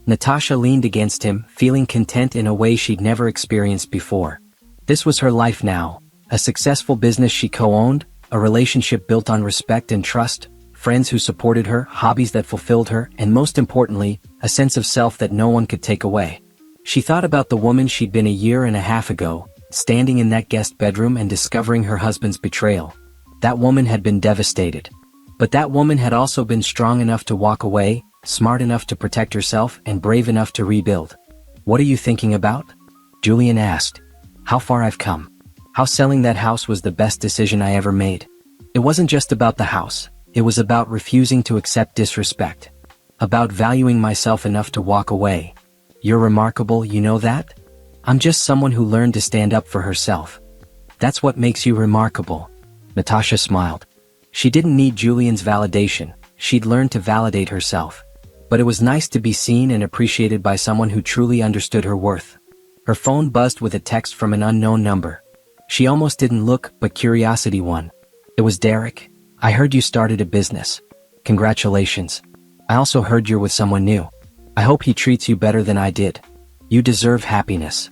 Natasha leaned against him, feeling content in a way she'd never experienced before. This was her life now. A successful business she co-owned, a relationship built on respect and trust, friends who supported her, hobbies that fulfilled her, and most importantly, a sense of self that no one could take away. She thought about the woman she'd been a year and a half ago, standing in that guest bedroom and discovering her husband's betrayal. That woman had been devastated. But that woman had also been strong enough to walk away, smart enough to protect herself, and brave enough to rebuild. "What are you thinking about?" Julian asked. "How far I've come. How selling that house was the best decision I ever made. It wasn't just about the house. It was about refusing to accept disrespect. About valuing myself enough to walk away. You're remarkable, you know that? I'm just someone who learned to stand up for herself. That's what makes you remarkable." Natasha smiled. She didn't need Julian's validation. She'd learned to validate herself. But it was nice to be seen and appreciated by someone who truly understood her worth. Her phone buzzed with a text from an unknown number. She almost didn't look, but curiosity won. It was Derek. "I heard you started a business. Congratulations. I also heard you're with someone new. I hope he treats you better than I did. You deserve happiness."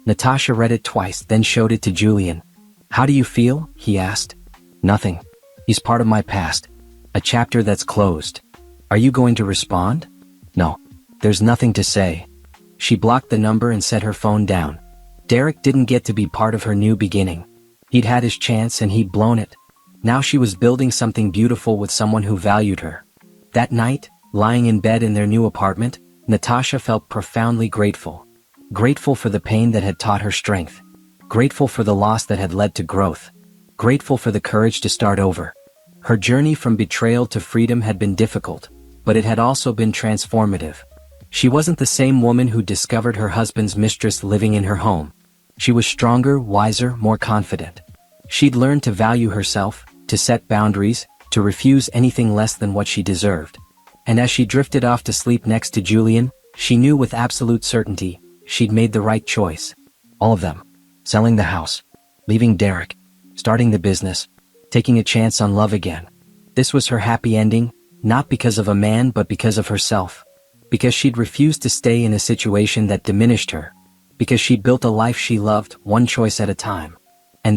Natasha read it twice, then showed it to Julian. "How do you feel?" he asked. "Nothing. He's part of my past. A chapter that's closed." "Are you going to respond?" "No. There's nothing to say." She blocked the number and set her phone down. Derek didn't get to be part of her new beginning. He'd had his chance and he'd blown it. Now she was building something beautiful with someone who valued her. That night, lying in bed in their new apartment, Natasha felt profoundly grateful. Grateful for the pain that had taught her strength. Grateful for the loss that had led to growth. Grateful for the courage to start over. Her journey from betrayal to freedom had been difficult, but it had also been transformative. She wasn't the same woman who discovered her husband's mistress living in her home. She was stronger, wiser, more confident. She'd learned to value herself, to set boundaries, to refuse anything less than what she deserved. And as she drifted off to sleep next to Julian, she knew with absolute certainty, she'd made the right choice. All of them. Selling the house. Leaving Derek. Starting the business. Taking a chance on love again. This was her happy ending, not because of a man but because of herself. Because she'd refused to stay in a situation that diminished her. Because she'd built a life she loved, one choice at a time.